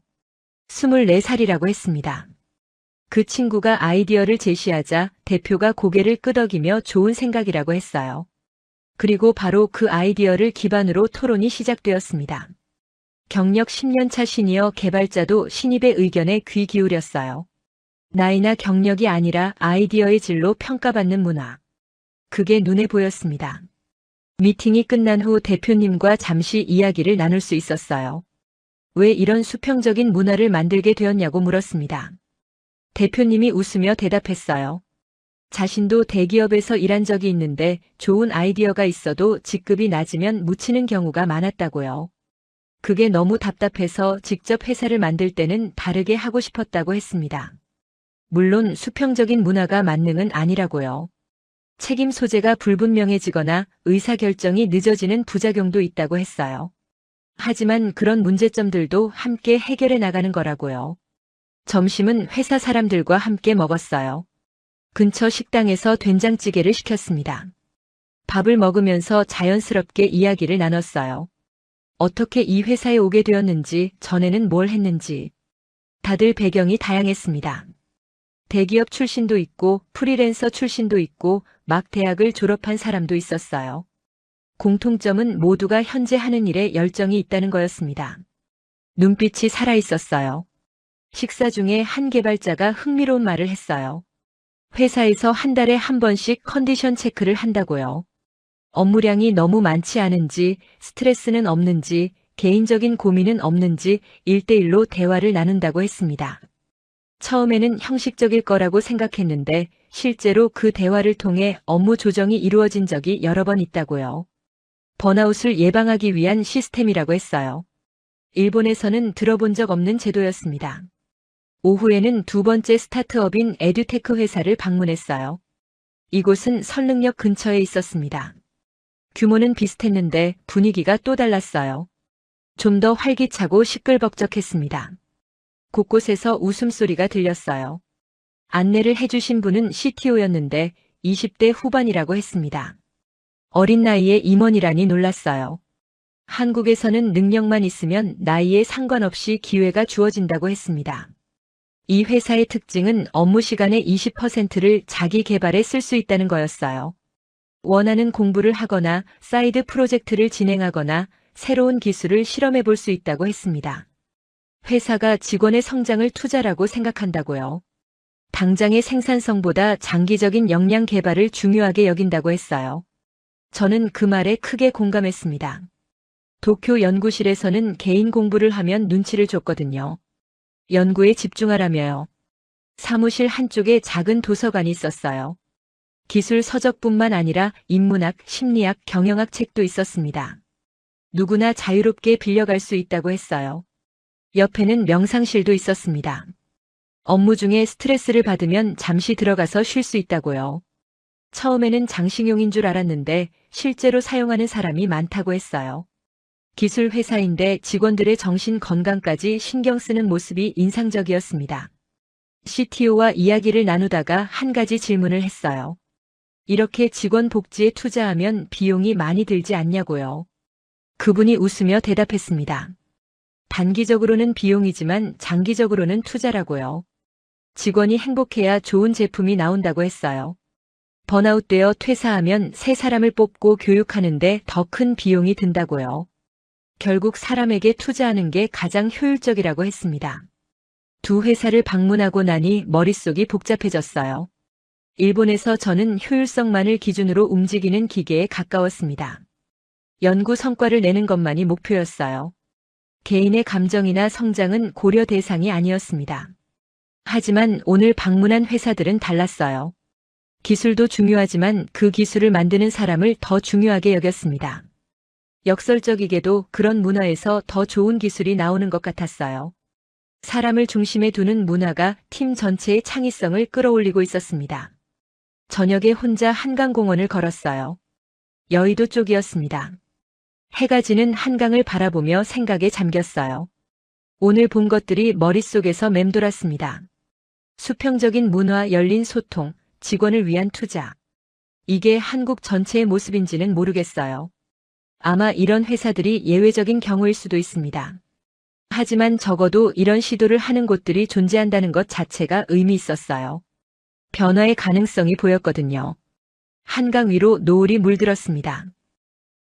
24살이라고 했습니다. 그 친구가 아이디어를 제시하자 대표가 고개를 끄덕이며 좋은 생각이라고 했어요. 그리고 바로 그 아이디어를 기반으로 토론이 시작되었습니다. 경력 10년차 시니어 개발자도 신입의 의견에 귀 기울였어요. 나이나 경력이 아니라 아이디어의 질로 평가받는 문화. 그게 눈에 보였습니다. 미팅이 끝난 후 대표님과 잠시 이야기를 나눌 수 있었어요. 왜 이런 수평적인 문화를 만들게 되었냐고 물었습니다. 대표님이 웃으며 대답했어요. 자신도 대기업에서 일한 적이 있는데 좋은 아이디어가 있어도 직급이 낮으면 묻히는 경우가 많았다고요. 그게 너무 답답해서 직접 회사를 만들 때는 다르게 하고 싶었다고 했습니다. 물론 수평적인 문화가 만능은 아니라고요. 책임 소재가 불분명해지거나 의사결정이 늦어지는 부작용도 있다고 했어요. 하지만 그런 문제점들도 함께 해결해 나가는 거라고요. 점심은 회사 사람들과 함께 먹었어요. 근처 식당에서 된장찌개를 시켰습니다. 밥을 먹으면서 자연스럽게 이야기를 나눴어요. 어떻게 이 회사에 오게 되었는지, 전에는 뭘 했는지. 다들 배경이 다양했습니다. 대기업 출신도 있고 프리랜서 출신도 있고 막 대학을 졸업한 사람도 있었어요. 공통점은 모두가 현재 하는 일에 열정이 있다는 거였습니다. 눈빛이 살아있었어요. 식사 중에 한 개발자가 흥미로운 말을 했어요. 회사에서 한 달에 한 번씩 컨디션 체크를 한다고요. 업무량이 너무 많지 않은지, 스트레스는 없는지, 개인적인 고민은 없는지 1대1로 대화를 나눈다고 했습니다. 처음에는 형식적일 거라고 생각했는데 실제로 그 대화를 통해 업무 조정이 이루어진 적이 여러 번 있다고요. 번아웃을 예방하기 위한 시스템이라고 했어요. 일본에서는 들어본 적 없는 제도였습니다. 오후에는 두 번째 스타트업인 에듀테크 회사를 방문했어요. 이곳은 설릉역 근처에 있었습니다. 규모는 비슷했는데 분위기가 또 달랐어요. 좀 더 활기차고 시끌벅적했습니다. 곳곳에서 웃음소리가 들렸어요. 안내를 해주신 분은 CTO였는데 20대 후반이라고 했습니다. 어린 나이에 임원이라니 놀랐어요. 한국에서는 능력만 있으면 나이에 상관없이 기회가 주어진다고 했습니다. 이 회사의 특징은 업무 시간의 20%를 자기 개발에 쓸 수 있다는 거였어요. 원하는 공부를 하거나 사이드 프로젝트를 진행하거나 새로운 기술을 실험해 볼 수 있다고 했습니다. 회사가 직원의 성장을 투자라고 생각한다고요. 당장의 생산성보다 장기적인 역량 개발을 중요하게 여긴다고 했어요. 저는 그 말에 크게 공감했습니다. 도쿄 연구실에서는 개인 공부를 하면 눈치를 줬거든요. 연구에 집중하라며요. 사무실 한쪽에 작은 도서관이 있었어요. 기술 서적뿐만 아니라 인문학, 심리학, 경영학 책도 있었습니다. 누구나 자유롭게 빌려갈 수 있다고 했어요. 옆에는 명상실도 있었습니다. 업무 중에 스트레스를 받으면 잠시 들어가서 쉴 수 있다고요. 처음에는 장식용인 줄 알았는데 실제로 사용하는 사람이 많다고 했어요. 기술 회사인데 직원들의 정신 건강까지 신경 쓰는 모습이 인상적이었습니다. CTO와 이야기를 나누다가 한 가지 질문을 했어요. 이렇게 직원 복지에 투자하면 비용이 많이 들지 않냐고요. 그분이 웃으며 대답했습니다. 단기적으로는 비용이지만 장기적으로는 투자라고요. 직원이 행복해야 좋은 제품이 나온다고 했어요. 번아웃되어 퇴사하면 새 사람을 뽑고 교육하는데 더 큰 비용이 든다고요. 결국 사람에게 투자하는 게 가장 효율적이라고 했습니다. 두 회사를 방문하고 나니 머릿속이 복잡해졌어요. 일본에서 저는 효율성만을 기준으로 움직이는 기계에 가까웠습니다. 연구 성과를 내는 것만이 목표였어요. 개인의 감정이나 성장은 고려 대상이 아니었습니다. 하지만 오늘 방문한 회사들은 달랐어요. 기술도 중요하지만 그 기술을 만드는 사람을 더 중요하게 여겼습니다. 역설적이게도 그런 문화에서 더 좋은 기술이 나오는 것 같았어요. 사람을 중심에 두는 문화가 팀 전체의 창의성을 끌어올리고 있었습니다. 저녁에 혼자 한강공원을 걸었어요. 여의도 쪽이었습니다. 해가 지는 한강을 바라보며 생각에 잠겼어요. 오늘 본 것들이 머릿속에서 맴돌았습니다. 수평적인 문화, 열린 소통, 직원을 위한 투자. 이게 한국 전체의 모습인지는 모르겠어요. 아마 이런 회사들이 예외적인 경우일 수도 있습니다. 하지만 적어도 이런 시도를 하는 곳들이 존재한다는 것 자체가 의미 있었어요. 변화의 가능성이 보였거든요. 한강 위로 노을이 물들었습니다.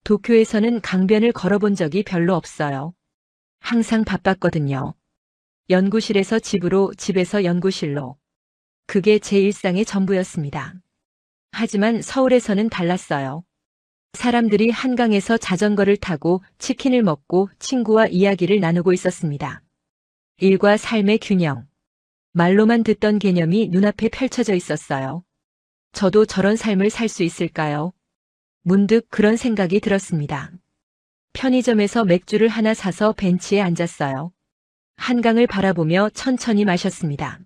도쿄에서는 강변을 걸어본 적이 별로 없어요. 항상 바빴거든요. 연구실에서 집으로, 집에서 연구실로. 그게 제 일상의 전부였습니다. 하지만 서울에서는 달랐어요. 사람들이 한강에서 자전거를 타고 치킨을 먹고 친구와 이야기를 나누고 있었습니다. 일과 삶의 균형. 말로만 듣던 개념이 눈앞에 펼쳐져 있었어요. 저도 저런 삶을 살 수 있을까요? 문득 그런 생각이 들었습니다. 편의점에서 맥주를 하나 사서 벤치에 앉았어요. 한강을 바라보며 천천히 마셨습니다.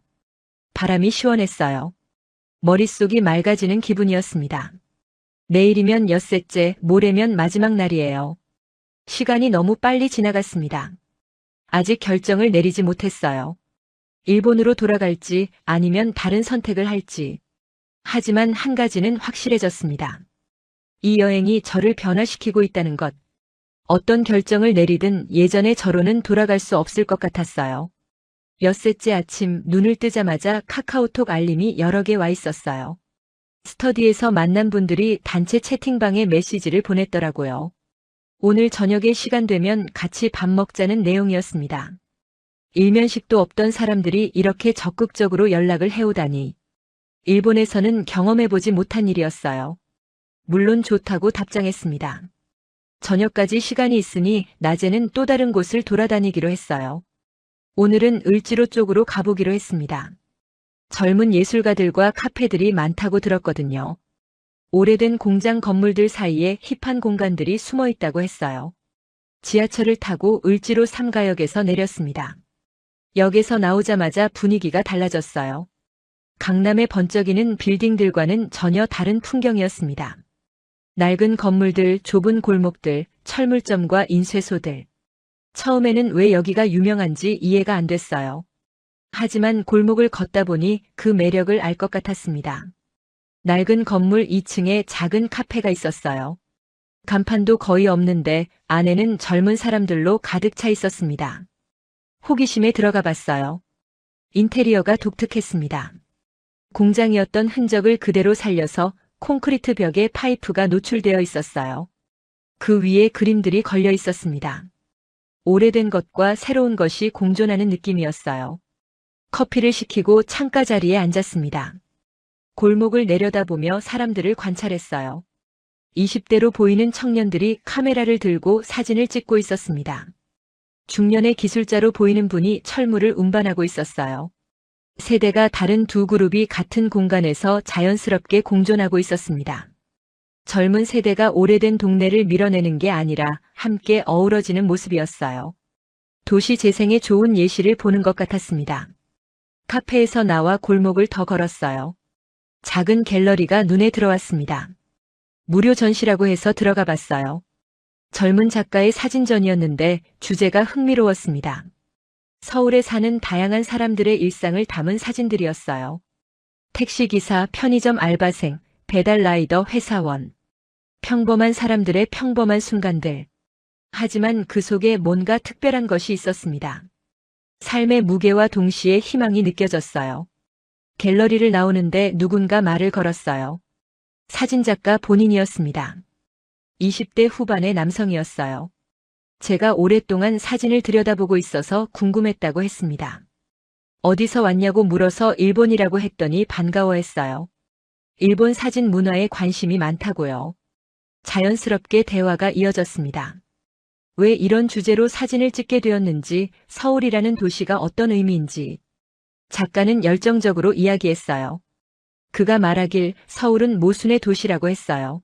바람이 시원했어요. 머릿속이 맑아지는 기분이었습니다. 내일이면 엿새째, 모레면 마지막 날이에요. 시간이 너무 빨리 지나갔습니다. 아직 결정을 내리지 못했어요. 일본으로 돌아갈지 아니면 다른 선택을 할지. 하지만 한 가지는 확실해졌습니다. 이 여행이 저를 변화시키고 있다는 것. 어떤 결정을 내리든 예전의 저로는 돌아갈 수 없을 것 같았어요. 엿새째 아침 눈을 뜨자마자 카카오톡 알림이 여러 개 와 있었어요. 스터디에서 만난 분들이 단체 채팅방에 메시지를 보냈더라고요. 오늘 저녁에 시간 되면 같이 밥 먹자는 내용이었습니다. 일면식도 없던 사람들이 이렇게 적극적으로 연락을 해오다니. 일본에서는 경험해보지 못한 일이었어요. 물론 좋다고 답장했습니다. 저녁까지 시간이 있으니 낮에는 또 다른 곳을 돌아다니기로 했어요. 오늘은 을지로 쪽으로 가보기로 했습니다. 젊은 예술가들과 카페들이 많다고 들었거든요. 오래된 공장 건물들 사이에 힙한 공간들이 숨어 있다고 했어요. 지하철을 타고 을지로 3가역에서 내렸습니다. 역에서 나오자마자 분위기가 달라졌어요. 강남의 번쩍이는 빌딩들과는 전혀 다른 풍경이었습니다. 낡은 건물들, 좁은 골목들, 철물점과 인쇄소들. 처음에는 왜 여기가 유명한지 이해가 안 됐어요. 하지만 골목을 걷다 보니 그 매력을 알 것 같았습니다. 낡은 건물 2층에 작은 카페가 있었어요. 간판도 거의 없는데 안에는 젊은 사람들로 가득 차 있었습니다. 호기심에 들어가 봤어요. 인테리어가 독특했습니다. 공장이었던 흔적을 그대로 살려서 콘크리트 벽에 파이프가 노출되어 있었어요. 그 위에 그림들이 걸려 있었습니다. 오래된 것과 새로운 것이 공존하는 느낌이었어요. 커피를 시키고 창가 자리에 앉았습니다. 골목을 내려다보며 사람들을 관찰했어요. 20대로 보이는 청년들이 카메라를 들고 사진을 찍고 있었습니다. 중년의 기술자로 보이는 분이 철물을 운반하고 있었어요. 세대가 다른 두 그룹이 같은 공간에서 자연스럽게 공존하고 있었습니다. 젊은 세대가 오래된 동네를 밀어내는 게 아니라 함께 어우러지는 모습이었어요. 도시 재생의 좋은 예시를 보는 것 같았습니다. 카페에서 나와 골목을 더 걸었어요. 작은 갤러리가 눈에 들어왔습니다. 무료 전시라고 해서 들어가 봤어요. 젊은 작가의 사진전이었는데 주제가 흥미로웠습니다. 서울에 사는 다양한 사람들의 일상을 담은 사진들이었어요. 택시기사, 편의점 알바생, 배달라이더, 회사원. 평범한 사람들의 평범한 순간들. 하지만 그 속에 뭔가 특별한 것이 있었습니다. 삶의 무게와 동시에 희망이 느껴졌어요. 갤러리를 나오는데 누군가 말을 걸었어요. 사진작가 본인이었습니다. 20대 후반의 남성이었어요. 제가 오랫동안 사진을 들여다보고 있어서 궁금했다고 했습니다. 어디서 왔냐고 물어서 일본이라고 했더니 반가워했어요. 일본 사진 문화에 관심이 많다고요. 자연스럽게 대화가 이어졌습니다. 왜 이런 주제로 사진을 찍게 되었는지, 서울이라는 도시가 어떤 의미인지. 작가는 열정적으로 이야기했어요. 그가 말하길 서울은 모순의 도시라고 했어요.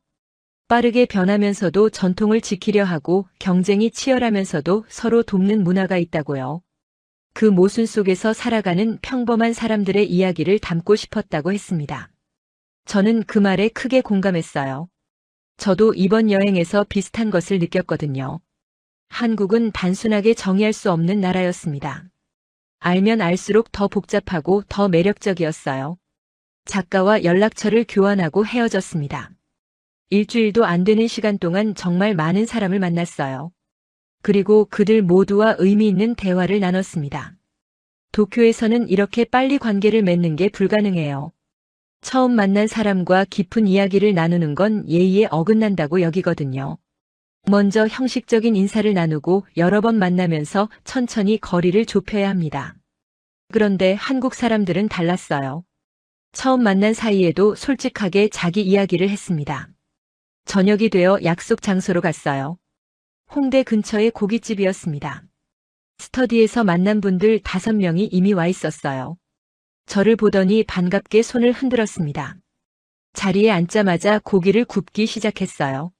빠르게 변하면서도 전통을 지키려 하고 경쟁이 치열하면서도 서로 돕는 문화가 있다고요. 그 모순 속에서 살아가는 평범한 사람들의 이야기를 담고 싶었다고 했습니다. 저는 그 말에 크게 공감했어요. 저도 이번 여행에서 비슷한 것을 느꼈거든요. 한국은 단순하게 정의할 수 없는 나라였습니다. 알면 알수록 더 복잡하고 더 매력적이었어요. 작가와 연락처를 교환하고 헤어졌습니다. 일주일도 안 되는 시간 동안 정말 많은 사람을 만났어요. 그리고 그들 모두와 의미 있는 대화를 나눴습니다. 도쿄에서는 이렇게 빨리 관계를 맺는 게 불가능해요. 처음 만난 사람과 깊은 이야기를 나누는 건 예의에 어긋난다고 여기거든요. 먼저 형식적인 인사를 나누고 여러 번 만나면서 천천히 거리를 좁혀야 합니다. 그런데 한국 사람들은 달랐어요. 처음 만난 사이에도 솔직하게 자기 이야기를 했습니다. 저녁이 되어 약속 장소로 갔어요. 홍대 근처의 고깃집이었습니다. 스터디에서 만난 분들 5명이 이미 와 있었어요. 저를 보더니 반갑게 손을 흔들었습니다. 자리에 앉자마자 고기를 굽기 시작했어요.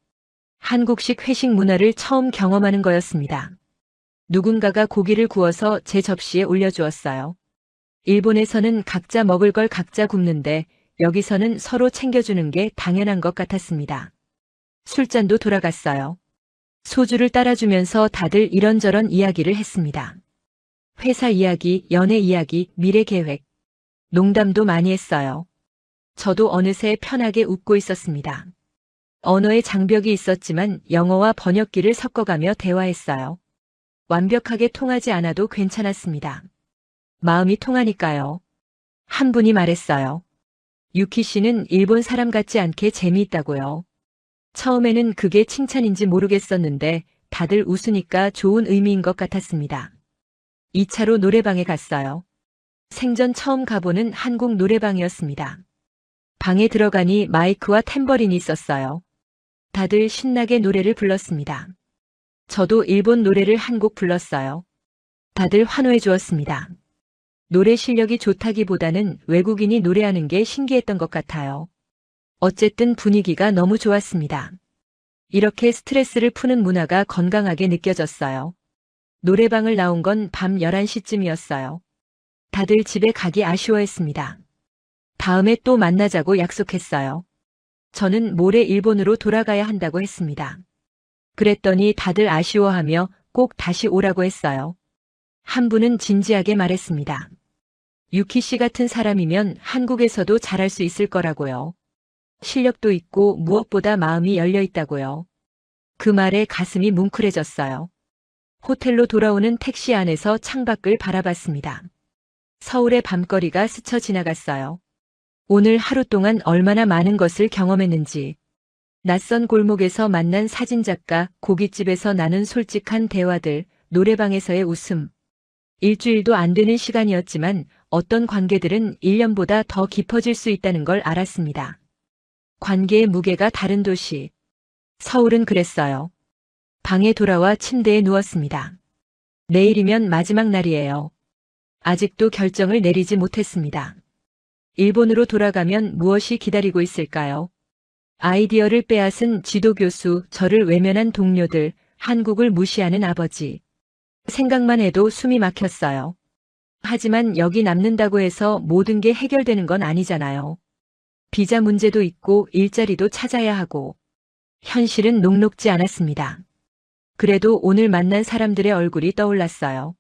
한국식 회식 문화를 처음 경험하는 거였습니다. 누군가가 고기를 구워서 제 접시에 올려주었어요. 일본에서는 각자 먹을 걸 각자 굽는데 여기서는 서로 챙겨주는 게 당연한 것 같았습니다. 술잔도 돌아갔어요. 소주를 따라주면서 다들 이런저런 이야기를 했습니다. 회사 이야기, 연애 이야기, 미래 계획. 농담도 많이 했어요. 저도 어느새 편하게 웃고 있었습니다. 언어의 장벽이 있었지만 영어와 번역기를 섞어가며 대화했어요. 완벽하게 통하지 않아도 괜찮았습니다. 마음이 통하니까요. 한 분이 말했어요. 유키 씨는 일본 사람 같지 않게 재미있다고요. 처음에는 그게 칭찬인지 모르겠었는데 다들 웃으니까 좋은 의미인 것 같았습니다. 2차로 노래방에 갔어요. 생전 처음 가보는 한국 노래방이었습니다. 방에 들어가니 마이크와 탬버린이 있었어요. 다들 신나게 노래를 불렀습니다. 저도 일본 노래를 한 곡 불렀어요. 다들 환호해 주었습니다. 노래 실력이 좋다기보다는 외국인이 노래하는 게 신기했던 것 같아요. 어쨌든 분위기가 너무 좋았습니다. 이렇게 스트레스를 푸는 문화가 건강하게 느껴졌어요. 노래방을 나온 건 밤 11시쯤이었어요. 다들 집에 가기 아쉬워했습니다. 다음에 또 만나자고 약속했어요. 저는 모레 일본으로 돌아가야 한다고 했습니다. 그랬더니 다들 아쉬워하며 꼭 다시 오라고 했어요. 한 분은 진지하게 말했습니다. 유키 씨 같은 사람이면 한국에서도 잘할 수 있을 거라고요. 실력도 있고 무엇보다 마음이 열려 있다고요. 그 말에 가슴이 뭉클해졌어요. 호텔로 돌아오는 택시 안에서 창밖을 바라봤습니다. 서울의 밤거리가 스쳐 지나갔어요. 오늘 하루 동안 얼마나 많은 것을 경험했는지. 낯선 골목에서 만난 사진작가, 고깃집에서 나눈 솔직한 대화들, 노래방에서의 웃음. 일주일도 안 되는 시간이었지만 어떤 관계들은 1년보다 더 깊어질 수 있다는 걸 알았습니다. 관계의 무게가 다른 도시. 서울은 그랬어요. 방에 돌아와 침대에 누웠습니다. 내일이면 마지막 날이에요. 아직도 결정을 내리지 못했습니다. 일본으로 돌아가면 무엇이 기다리고 있을까요? 아이디어를 빼앗은 지도교수, 저를 외면한 동료들, 한국을 무시하는 아버지. 생각만 해도 숨이 막혔어요. 하지만 여기 남는다고 해서 모든 게 해결되는 건 아니잖아요. 비자 문제도 있고 일자리도 찾아야 하고. 현실은 녹록지 않았습니다. 그래도 오늘 만난 사람들의 얼굴이 떠올랐어요.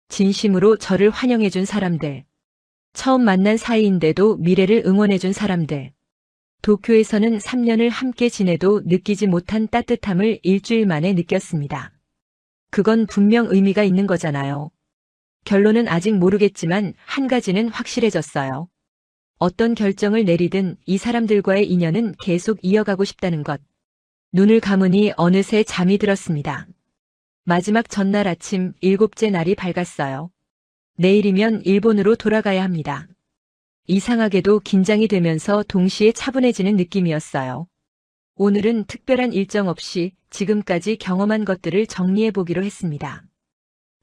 진심으로 저를 환영해준 사람들. 처음 만난 사이인데도 미래를 응원해준 사람들. 도쿄에서는 3년을 함께 지내도 느끼지 못한 따뜻함을 일주일 만에 느꼈습니다. 그건 분명 의미가 있는 거잖아요. 결론은 아직 모르겠지만 한 가지는 확실해졌어요. 어떤 결정을 내리든 이 사람들과의 인연은 계속 이어가고 싶다는 것. 눈을 감으니 어느새 잠이 들었습니다. 마지막 전날 아침 7째 날이 밝았어요. 내일이면 일본으로 돌아가야 합니다. 이상하게도 긴장이 되면서 동시에 차분해지는 느낌이었어요. 오늘은 특별한 일정 없이 지금까지 경험한 것들을 정리해 보기로 했습니다.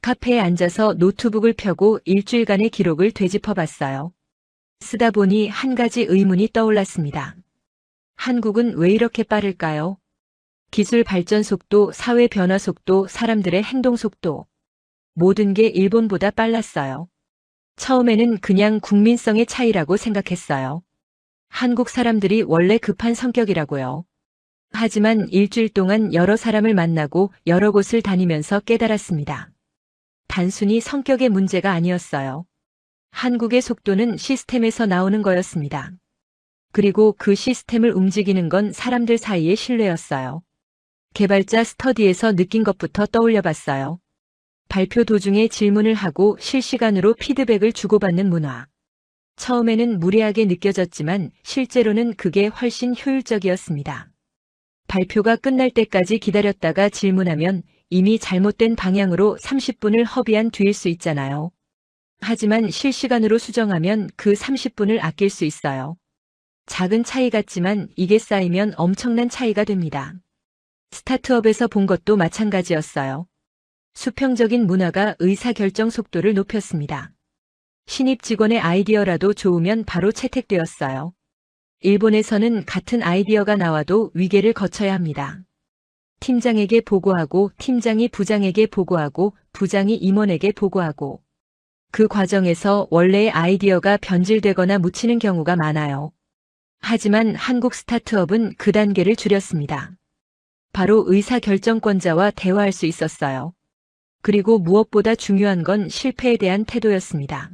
카페에 앉아서 노트북을 펴고 일주일간의 기록을 되짚어 봤어요. 쓰다 보니 한 가지 의문이 떠올랐습니다. 한국은 왜 이렇게 빠를까요? 기술 발전 속도, 사회 변화 속도, 사람들의 행동 속도. 모든 게 일본보다 빨랐어요. 처음에는 그냥 국민성의 차이라고 생각했어요. 한국 사람들이 원래 급한 성격이라고요. 하지만 일주일 동안 여러 사람을 만나고 여러 곳을 다니면서 깨달았습니다. 단순히 성격의 문제가 아니었어요. 한국의 속도는 시스템에서 나오는 거였습니다. 그리고 그 시스템을 움직이는 건 사람들 사이의 신뢰였어요. 개발자 스터디에서 느낀 것부터 떠올려 봤어요. 발표 도중에 질문을 하고 실시간으로 피드백을 주고받는 문화. 처음에는 무례하게 느껴졌지만 실제로는 그게 훨씬 효율적이었습니다. 발표가 끝날 때까지 기다렸다가 질문하면 이미 잘못된 방향으로 30분을 허비한 뒤일 수 있잖아요. 하지만 실시간으로 수정하면 그 30분을 아낄 수 있어요. 작은 차이 같지만 이게 쌓이면 엄청난 차이가 됩니다. 스타트업에서 본 것도 마찬가지였어요. 수평적인 문화가 의사결정 속도를 높였습니다. 신입 직원의 아이디어라도 좋으면 바로 채택되었어요. 일본에서는 같은 아이디어가 나와도 위계를 거쳐야 합니다. 팀장에게 보고하고 팀장이 부장에게 보고하고 부장이 임원에게 보고하고 그 과정에서 원래의 아이디어가 변질되거나 묻히는 경우가 많아요. 하지만 한국 스타트업은 그 단계를 줄였습니다. 바로 의사결정권자와 대화할 수 있었어요. 그리고 무엇보다 중요한 건 실패에 대한 태도였습니다.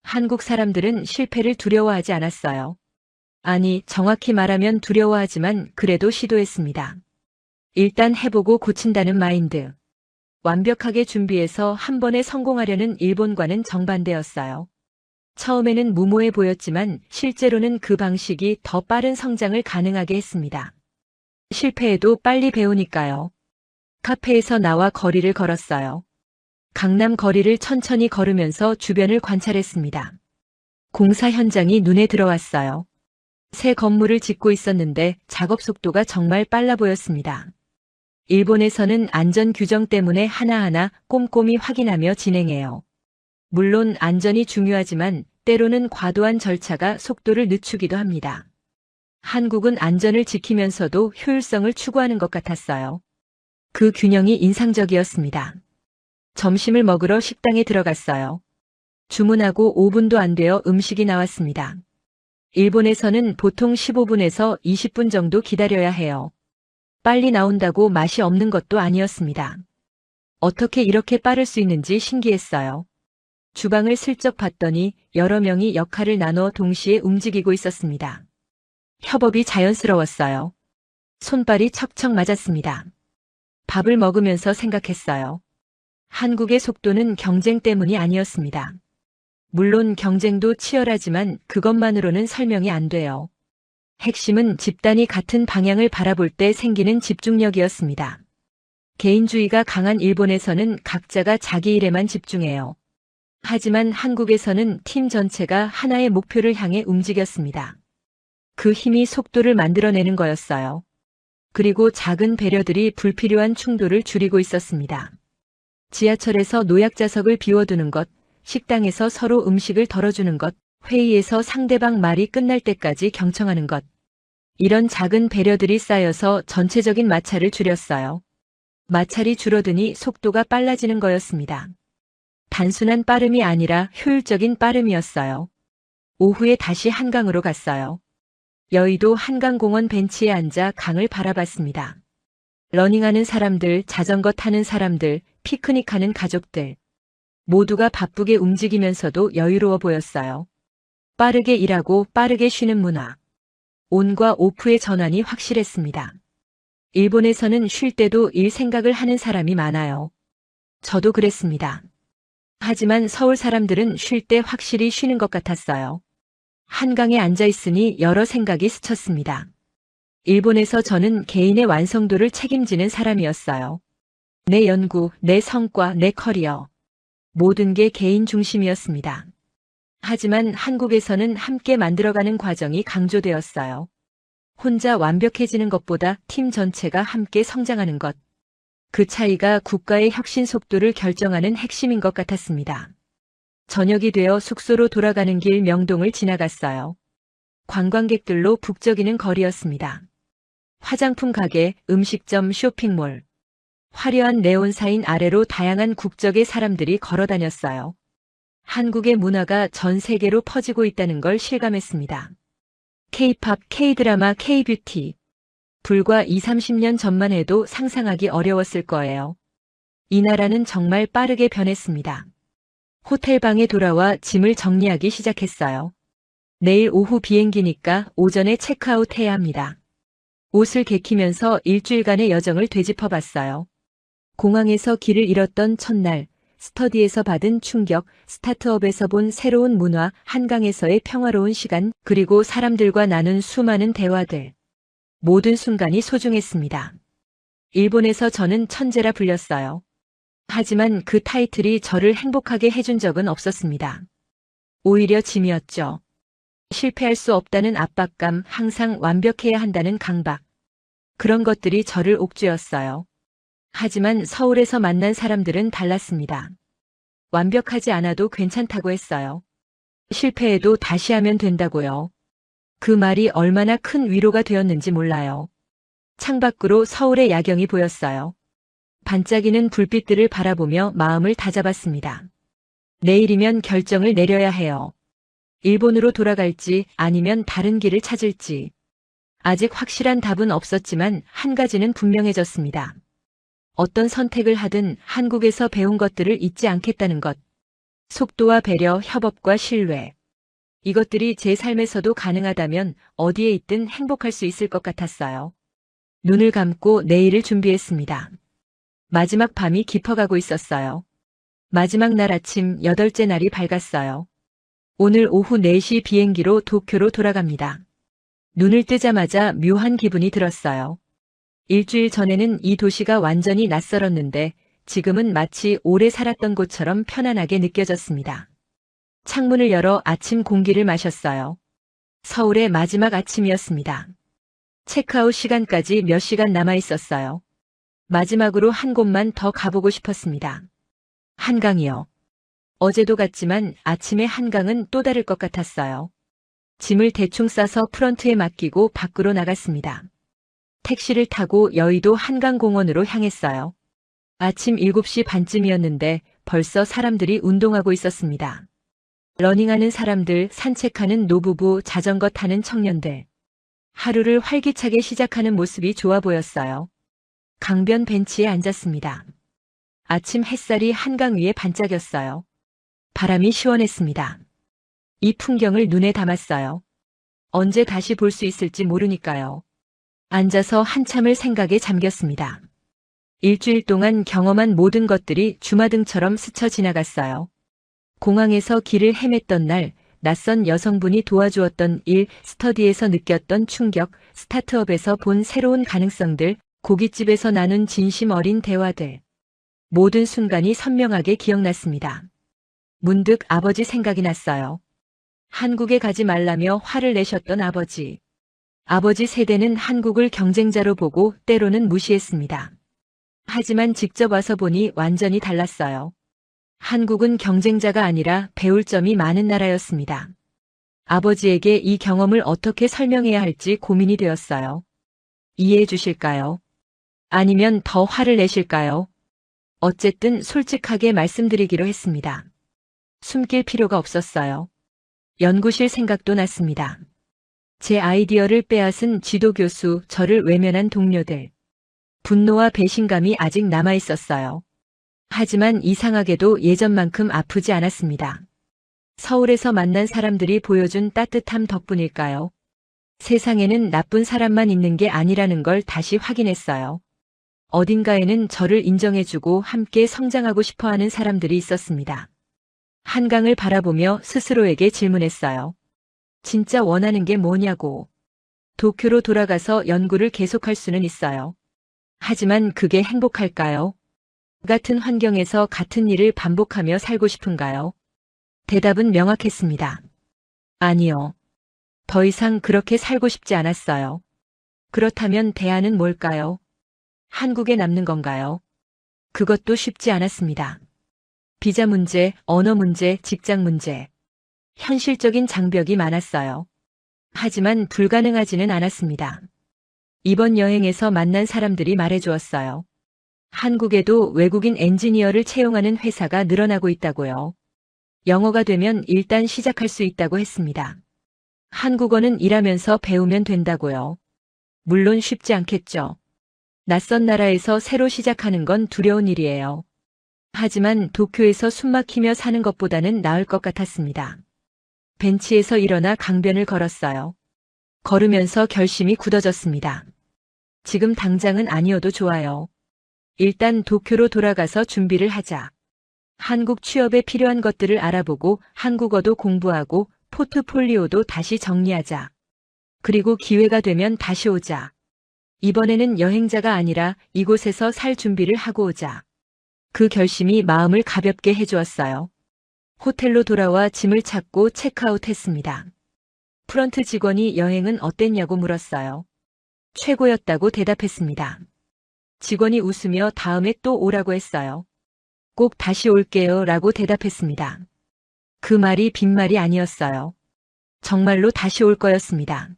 한국 사람들은 실패를 두려워하지 않았어요. 아니, 정확히 말하면 두려워하지만 그래도 시도했습니다. 일단 해보고 고친다는 마인드. 완벽하게 준비해서 한 번에 성공하려는 일본과는 정반대였어요. 처음에는 무모해 보였지만 실제로는 그 방식이 더 빠른 성장을 가능하게 했습니다. 실패해도 빨리 배우니까요. 카페에서 나와 거리를 걸었어요. 강남 거리를 천천히 걸으면서 주변을 관찰했습니다. 공사 현장이 눈에 들어왔어요. 새 건물을 짓고 있었는데 작업 속도가 정말 빨라 보였습니다. 일본에서는 안전 규정 때문에 하나하나 꼼꼼히 확인하며 진행해요. 물론 안전이 중요하지만 때로는 과도한 절차가 속도를 늦추기도 합니다. 한국은 안전을 지키면서도 효율성을 추구하는 것 같았어요. 그 균형이 인상적이었습니다. 점심을 먹으러 식당에 들어갔어요. 주문하고 5분도 안 되어 음식이 나왔습니다. 일본에서는 보통 15분에서 20분 정도 기다려야 해요. 빨리 나온다고 맛이 없는 것도 아니었습니다. 어떻게 이렇게 빠를 수 있는지 신기했어요. 주방을 슬쩍 봤더니 여러 명이 역할을 나눠 동시에 움직이고 있었습니다. 협업이 자연스러웠어요. 손발이 척척 맞았습니다. 밥을 먹으면서 생각했어요. 한국의 속도는 경쟁 때문이 아니었습니다. 물론 경쟁도 치열하지만 그것만으로는 설명이 안 돼요. 핵심은 집단이 같은 방향을 바라볼 때 생기는 집중력이었습니다. 개인주의가 강한 일본에서는 각자가 자기 일에만 집중해요. 하지만 한국에서는 팀 전체가 하나의 목표를 향해 움직였습니다. 그 힘이 속도를 만들어내는 거였어요. 그리고 작은 배려들이 불필요한 충돌을 줄이고 있었습니다. 지하철에서 노약자석을 비워두는 것, 식당에서 서로 음식을 덜어주는 것, 회의에서 상대방 말이 끝날 때까지 경청하는 것. 이런 작은 배려들이 쌓여서 전체적인 마찰을 줄였어요. 마찰이 줄어드니 속도가 빨라지는 거였습니다. 단순한 빠름이 아니라 효율적인 빠름이었어요. 오후에 다시 한강으로 갔어요. 여의도 한강공원 벤치에 앉아 강을 바라봤습니다. 러닝하는 사람들, 자전거 타는 사람들, 피크닉하는 가족들. 모두가 바쁘게 움직이면서도 여유로워 보였어요. 빠르게 일하고 빠르게 쉬는 문화. 온과 오프의 전환이 확실했습니다. 일본에서는 쉴 때도 일 생각을 하는 사람이 많아요. 저도 그랬습니다. 하지만 서울 사람들은 쉴 때 확실히 쉬는 것 같았어요. 한강에 앉아 있으니 여러 생각이 스쳤습니다. 일본에서 저는 개인의 완성도를 책임지는 사람이었어요. 내 연구, 내 성과, 내 커리어. 모든 게 개인 중심이었습니다. 하지만 한국에서는 함께 만들어가는 과정이 강조되었어요. 혼자 완벽해지는 것보다 팀 전체가 함께 성장하는 것. 그 차이가 국가의 혁신 속도를 결정하는 핵심인 것 같았습니다. 저녁이 되어 숙소로 돌아가는 길 명동을 지나갔어요. 관광객들로 북적이는 거리였습니다. 화장품 가게, 음식점, 쇼핑몰. 화려한 네온사인 아래로 다양한 국적의 사람들이 걸어다녔어요. 한국의 문화가 전 세계로 퍼지고 있다는 걸 실감했습니다. K-팝, K-드라마, K-뷰티. 불과 20-30년 전만 해도 상상하기 어려웠을 거예요. 이 나라는 정말 빠르게 변했습니다. 호텔방에 돌아와 짐을 정리하기 시작했어요. 내일 오후 비행기니까 오전에 체크아웃 해야 합니다. 옷을 개키면서 일주일간의 여정을 되짚어봤어요. 공항에서 길을 잃었던 첫날, 스터디에서 받은 충격, 스타트업에서 본 새로운 문화, 한강에서의 평화로운 시간, 그리고 사람들과 나눈 수많은 대화들. 모든 순간이 소중했습니다. 일본에서 저는 천재라 불렸어요. 하지만 그 타이틀이 저를 행복하게 해준 적은 없었습니다. 오히려 짐이었죠. 실패할 수 없다는 압박감, 항상 완벽해야 한다는 강박. 그런 것들이 저를 옥죄었어요. 하지만 서울에서 만난 사람들은 달랐습니다. 완벽하지 않아도 괜찮다고 했어요. 실패해도 다시 하면 된다고요. 그 말이 얼마나 큰 위로가 되었는지 몰라요. 창밖으로 서울의 야경이 보였어요. 반짝이는 불빛들을 바라보며 마음을 다잡았습니다. 내일이면 결정을 내려야 해요. 일본으로 돌아갈지 아니면 다른 길을 찾을지. 아직 확실한 답은 없었지만 한 가지는 분명해졌습니다. 어떤 선택을 하든 한국에서 배운 것들을 잊지 않겠다는 것. 속도와 배려, 협업과 신뢰. 이것들이 제 삶에서도 가능하다면 어디에 있든 행복할 수 있을 것 같았어요. 눈을 감고 내일을 준비했습니다. 마지막 밤이 깊어가고 있었어요. 마지막 날 아침 8째 날이 밝았어요. 오늘 오후 4시 비행기로 도쿄로 돌아갑니다. 눈을 뜨자마자 묘한 기분이 들었어요. 일주일 전에는 이 도시가 완전히 낯설었는데 지금은 마치 오래 살았던 곳처럼 편안하게 느껴졌습니다. 창문을 열어 아침 공기를 마셨어요. 서울의 마지막 아침이었습니다. 체크아웃 시간까지 몇 시간 남아 있었어요. 마지막으로 한 곳만 더 가보고 싶었습니다. 한강이요. 어제도 갔지만 아침에 한강은 또 다를 것 같았어요. 짐을 대충 싸서 프런트에 맡기고 밖으로 나갔습니다. 택시를 타고 여의도 한강공원으로 향했어요. 아침 7시 반쯤이었는데 벌써 사람들이 운동하고 있었습니다. 러닝하는 사람들, 산책하는 노부부, 자전거 타는 청년들. 하루를 활기차게 시작하는 모습이 좋아 보였어요. 강변 벤치에 앉았습니다. 아침 햇살이 한강 위에 반짝였어요. 바람이 시원했습니다. 이 풍경을 눈에 담았어요. 언제 다시 볼 수 있을지 모르니까요. 앉아서 한참을 생각에 잠겼습니다. 일주일 동안 경험한 모든 것들이 주마등처럼 스쳐 지나갔어요. 공항에서 길을 헤맸던 날, 낯선 여성분이 도와주었던 일, 스터디에서 느꼈던 충격, 스타트업에서 본 새로운 가능성들, 고깃집에서 나눈 진심 어린 대화들. 모든 순간이 선명하게 기억났습니다. 문득 아버지 생각이 났어요. 한국에 가지 말라며 화를 내셨던 아버지. 아버지 세대는 한국을 경쟁자로 보고 때로는 무시했습니다. 하지만 직접 와서 보니 완전히 달랐어요. 한국은 경쟁자가 아니라 배울 점이 많은 나라였습니다. 아버지에게 이 경험을 어떻게 설명해야 할지 고민이 되었어요. 이해해 주실까요? 아니면 더 화를 내실까요? 어쨌든 솔직하게 말씀드리기로 했습니다. 숨길 필요가 없었어요. 연구실 생각도 났습니다. 제 아이디어를 빼앗은 지도교수, 저를 외면한 동료들. 분노와 배신감이 아직 남아 있었어요. 하지만 이상하게도 예전만큼 아프지 않았습니다. 서울에서 만난 사람들이 보여준 따뜻함 덕분일까요? 세상에는 나쁜 사람만 있는 게 아니라는 걸 다시 확인했어요. 어딘가에는 저를 인정해주고 함께 성장하고 싶어하는 사람들이 있었습니다. 한강을 바라보며 스스로에게 질문했어요. 진짜 원하는 게 뭐냐고. 도쿄로 돌아가서 연구를 계속할 수는 있어요. 하지만 그게 행복할까요? 같은 환경에서 같은 일을 반복하며 살고 싶은가요? 대답은 명확했습니다. 아니요. 더 이상 그렇게 살고 싶지 않았어요. 그렇다면 대안은 뭘까요? 한국에 남는 건가요? 그것도 쉽지 않았습니다. 비자 문제, 언어 문제, 직장 문제. 현실적인 장벽이 많았어요. 하지만 불가능하지는 않았습니다. 이번 여행에서 만난 사람들이 말해주었어요. 한국에도 외국인 엔지니어를 채용하는 회사가 늘어나고 있다고요. 영어가 되면 일단 시작할 수 있다고 했습니다. 한국어는 일하면서 배우면 된다고요. 물론 쉽지 않겠죠. 낯선 나라에서 새로 시작하는 건 두려운 일이에요. 하지만 도쿄에서 숨막히며 사는 것보다는 나을 것 같았습니다. 벤치에서 일어나 강변을 걸었어요. 걸으면서 결심이 굳어졌습니다. 지금 당장은 아니어도 좋아요. 일단 도쿄로 돌아가서 준비를 하자. 한국 취업에 필요한 것들을 알아보고 한국어도 공부하고 포트폴리오도 다시 정리하자. 그리고 기회가 되면 다시 오자. 이번에는 여행자가 아니라 이곳에서 살 준비를 하고 오자. 그 결심이 마음을 가볍게 해주었어요. 호텔로 돌아와 짐을 찾고 체크아웃했습니다. 프런트 직원이 여행은 어땠냐고 물었어요. 최고였다고 대답했습니다. 직원이 웃으며 다음에 또 오라고 했어요. 꼭 다시 올게요 라고 대답했습니다. 그 말이 빈말이 아니었어요. 정말로 다시 올 거였습니다.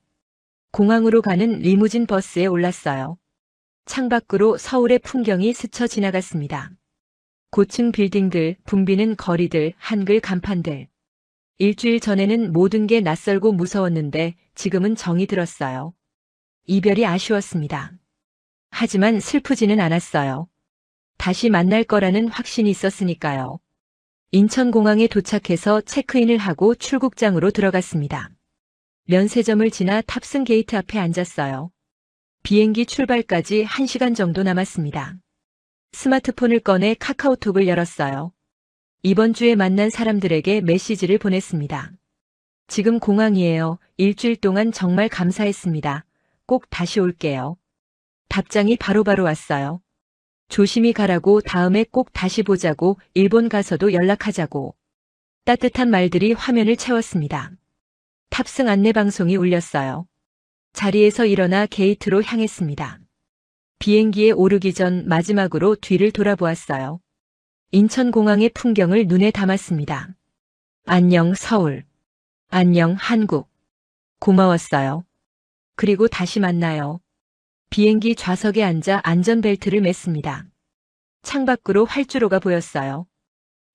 공항으로 가는 리무진 버스에 올랐어요. 창밖으로 서울의 풍경이 스쳐 지나갔습니다. 고층 빌딩들, 붐비는 거리들, 한글 간판들. 일주일 전에는 모든 게 낯설고 무서웠는데 지금은 정이 들었어요. 이별이 아쉬웠습니다. 하지만 슬프지는 않았어요. 다시 만날 거라는 확신이 있었으니까요. 인천공항에 도착해서 체크인을 하고 출국장으로 들어갔습니다. 면세점을 지나 탑승 게이트 앞에 앉았어요. 비행기 출발까지 1시간 정도 남았습니다. 스마트폰을 꺼내 카카오톡을 열었어요. 이번 주에 만난 사람들에게 메시지를 보냈습니다. 지금 공항이에요. 일주일 동안 정말 감사했습니다. 꼭 다시 올게요. 답장이 바로바로 왔어요. 조심히 가라고, 다음에 꼭 다시 보자고, 일본 가서도 연락하자고. 따뜻한 말들이 화면을 채웠습니다. 탑승 안내 방송이 울렸어요. 자리에서 일어나 게이트로 향했습니다. 비행기에 오르기 전 마지막으로 뒤를 돌아보았어요. 인천공항의 풍경을 눈에 담았습니다. 안녕 서울. 안녕 한국. 고마웠어요. 그리고 다시 만나요. 비행기 좌석에 앉아 안전벨트를 맸습니다. 창밖으로 활주로가 보였어요.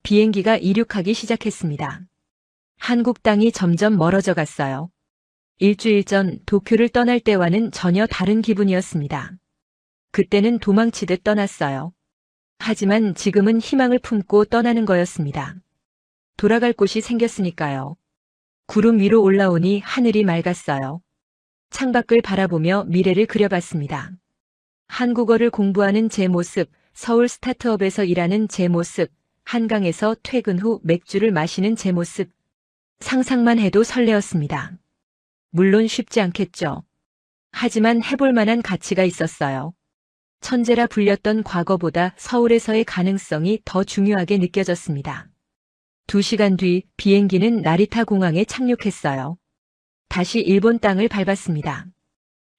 비행기가 이륙하기 시작했습니다. 한국 땅이 점점 멀어져 갔어요. 일주일 전 도쿄를 떠날 때와는 전혀 다른 기분이었습니다. 그때는 도망치듯 떠났어요. 하지만 지금은 희망을 품고 떠나는 거였습니다. 돌아갈 곳이 생겼으니까요. 구름 위로 올라오니 하늘이 맑았어요. 창밖을 바라보며 미래를 그려봤습니다. 한국어를 공부하는 제 모습, 서울 스타트업에서 일하는 제 모습, 한강에서 퇴근 후 맥주를 마시는 제 모습. 상상만 해도 설레었습니다. 물론 쉽지 않겠죠. 하지만 해볼 만한 가치가 있었어요. 천재라 불렸던 과거보다 서울에서의 가능성이 더 중요하게 느껴졌습니다. 2시간 뒤 비행기는 나리타 공항에 착륙했어요. 다시 일본 땅을 밟았습니다.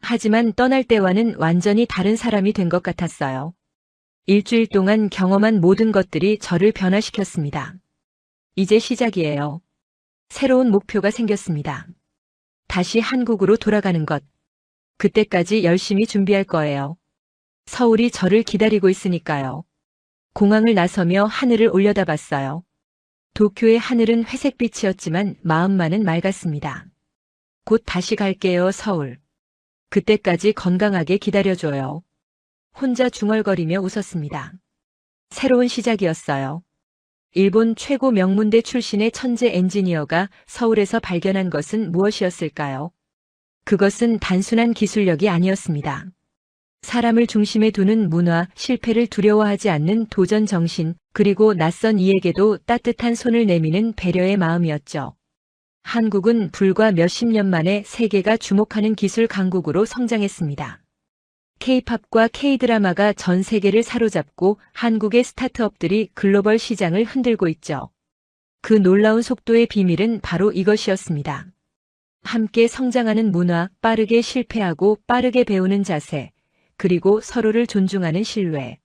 하지만 떠날 때와는 완전히 다른 사람이 된 것 같았어요. 일주일 동안 경험한 모든 것들이 저를 변화시켰습니다. 이제 시작이에요. 새로운 목표가 생겼습니다. 다시 한국으로 돌아가는 것. 그때까지 열심히 준비할 거예요. 서울이 저를 기다리고 있으니까요. 공항을 나서며 하늘을 올려다봤어요. 도쿄의 하늘은 회색빛이었지만 마음만은 맑았습니다. 곧 다시 갈게요, 서울. 그때까지 건강하게 기다려줘요. 혼자 중얼거리며 웃었습니다. 새로운 시작이었어요. 일본 최고 명문대 출신의 천재 엔지니어가 서울에서 발견한 것은 무엇이었을까요? 그것은 단순한 기술력이 아니었습니다. 사람을 중심에 두는 문화, 실패를 두려워하지 않는 도전 정신, 그리고 낯선 이에게도 따뜻한 손을 내미는 배려의 마음이었죠. 한국은 불과 몇십 년 만에 세계가 주목하는 기술 강국으로 성장했습니다. K-팝과 K-드라마가 전 세계를 사로잡고 한국의 스타트업들이 글로벌 시장을 흔들고 있죠. 그 놀라운 속도의 비밀은 바로 이것이었습니다. 함께 성장하는 문화, 빠르게 실패하고 빠르게 배우는 자세, 그리고 서로를 존중하는 신뢰.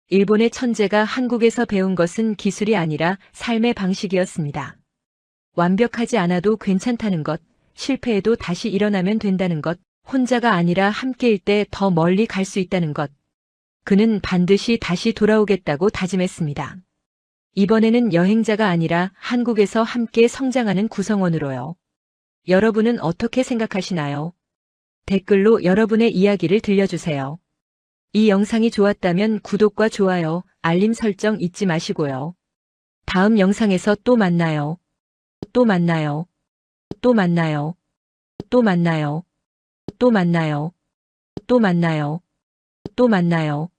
일본의 천재가 한국에서 배운 것은 기술이 아니라 삶의 방식이었습니다. 완벽하지 않아도 괜찮다는 것, 실패해도 다시 일어나면 된다는 것, 혼자가 아니라 함께일 때 더 멀리 갈 수 있다는 것. 그는 반드시 다시 돌아오겠다고 다짐했습니다. 이번에는 여행자가 아니라 한국에서 함께 성장하는 구성원으로요. 여러분은 어떻게 생각하시나요? 댓글로 여러분의 이야기를 들려주세요. 이 영상이 좋았다면 구독과 좋아요, 알림 설정 잊지 마시고요. 다음 영상에서 또 만나요. 또 만나요. 또 만나요. 또 만나요. 또 만나요. 또 만나요. 또 만나요.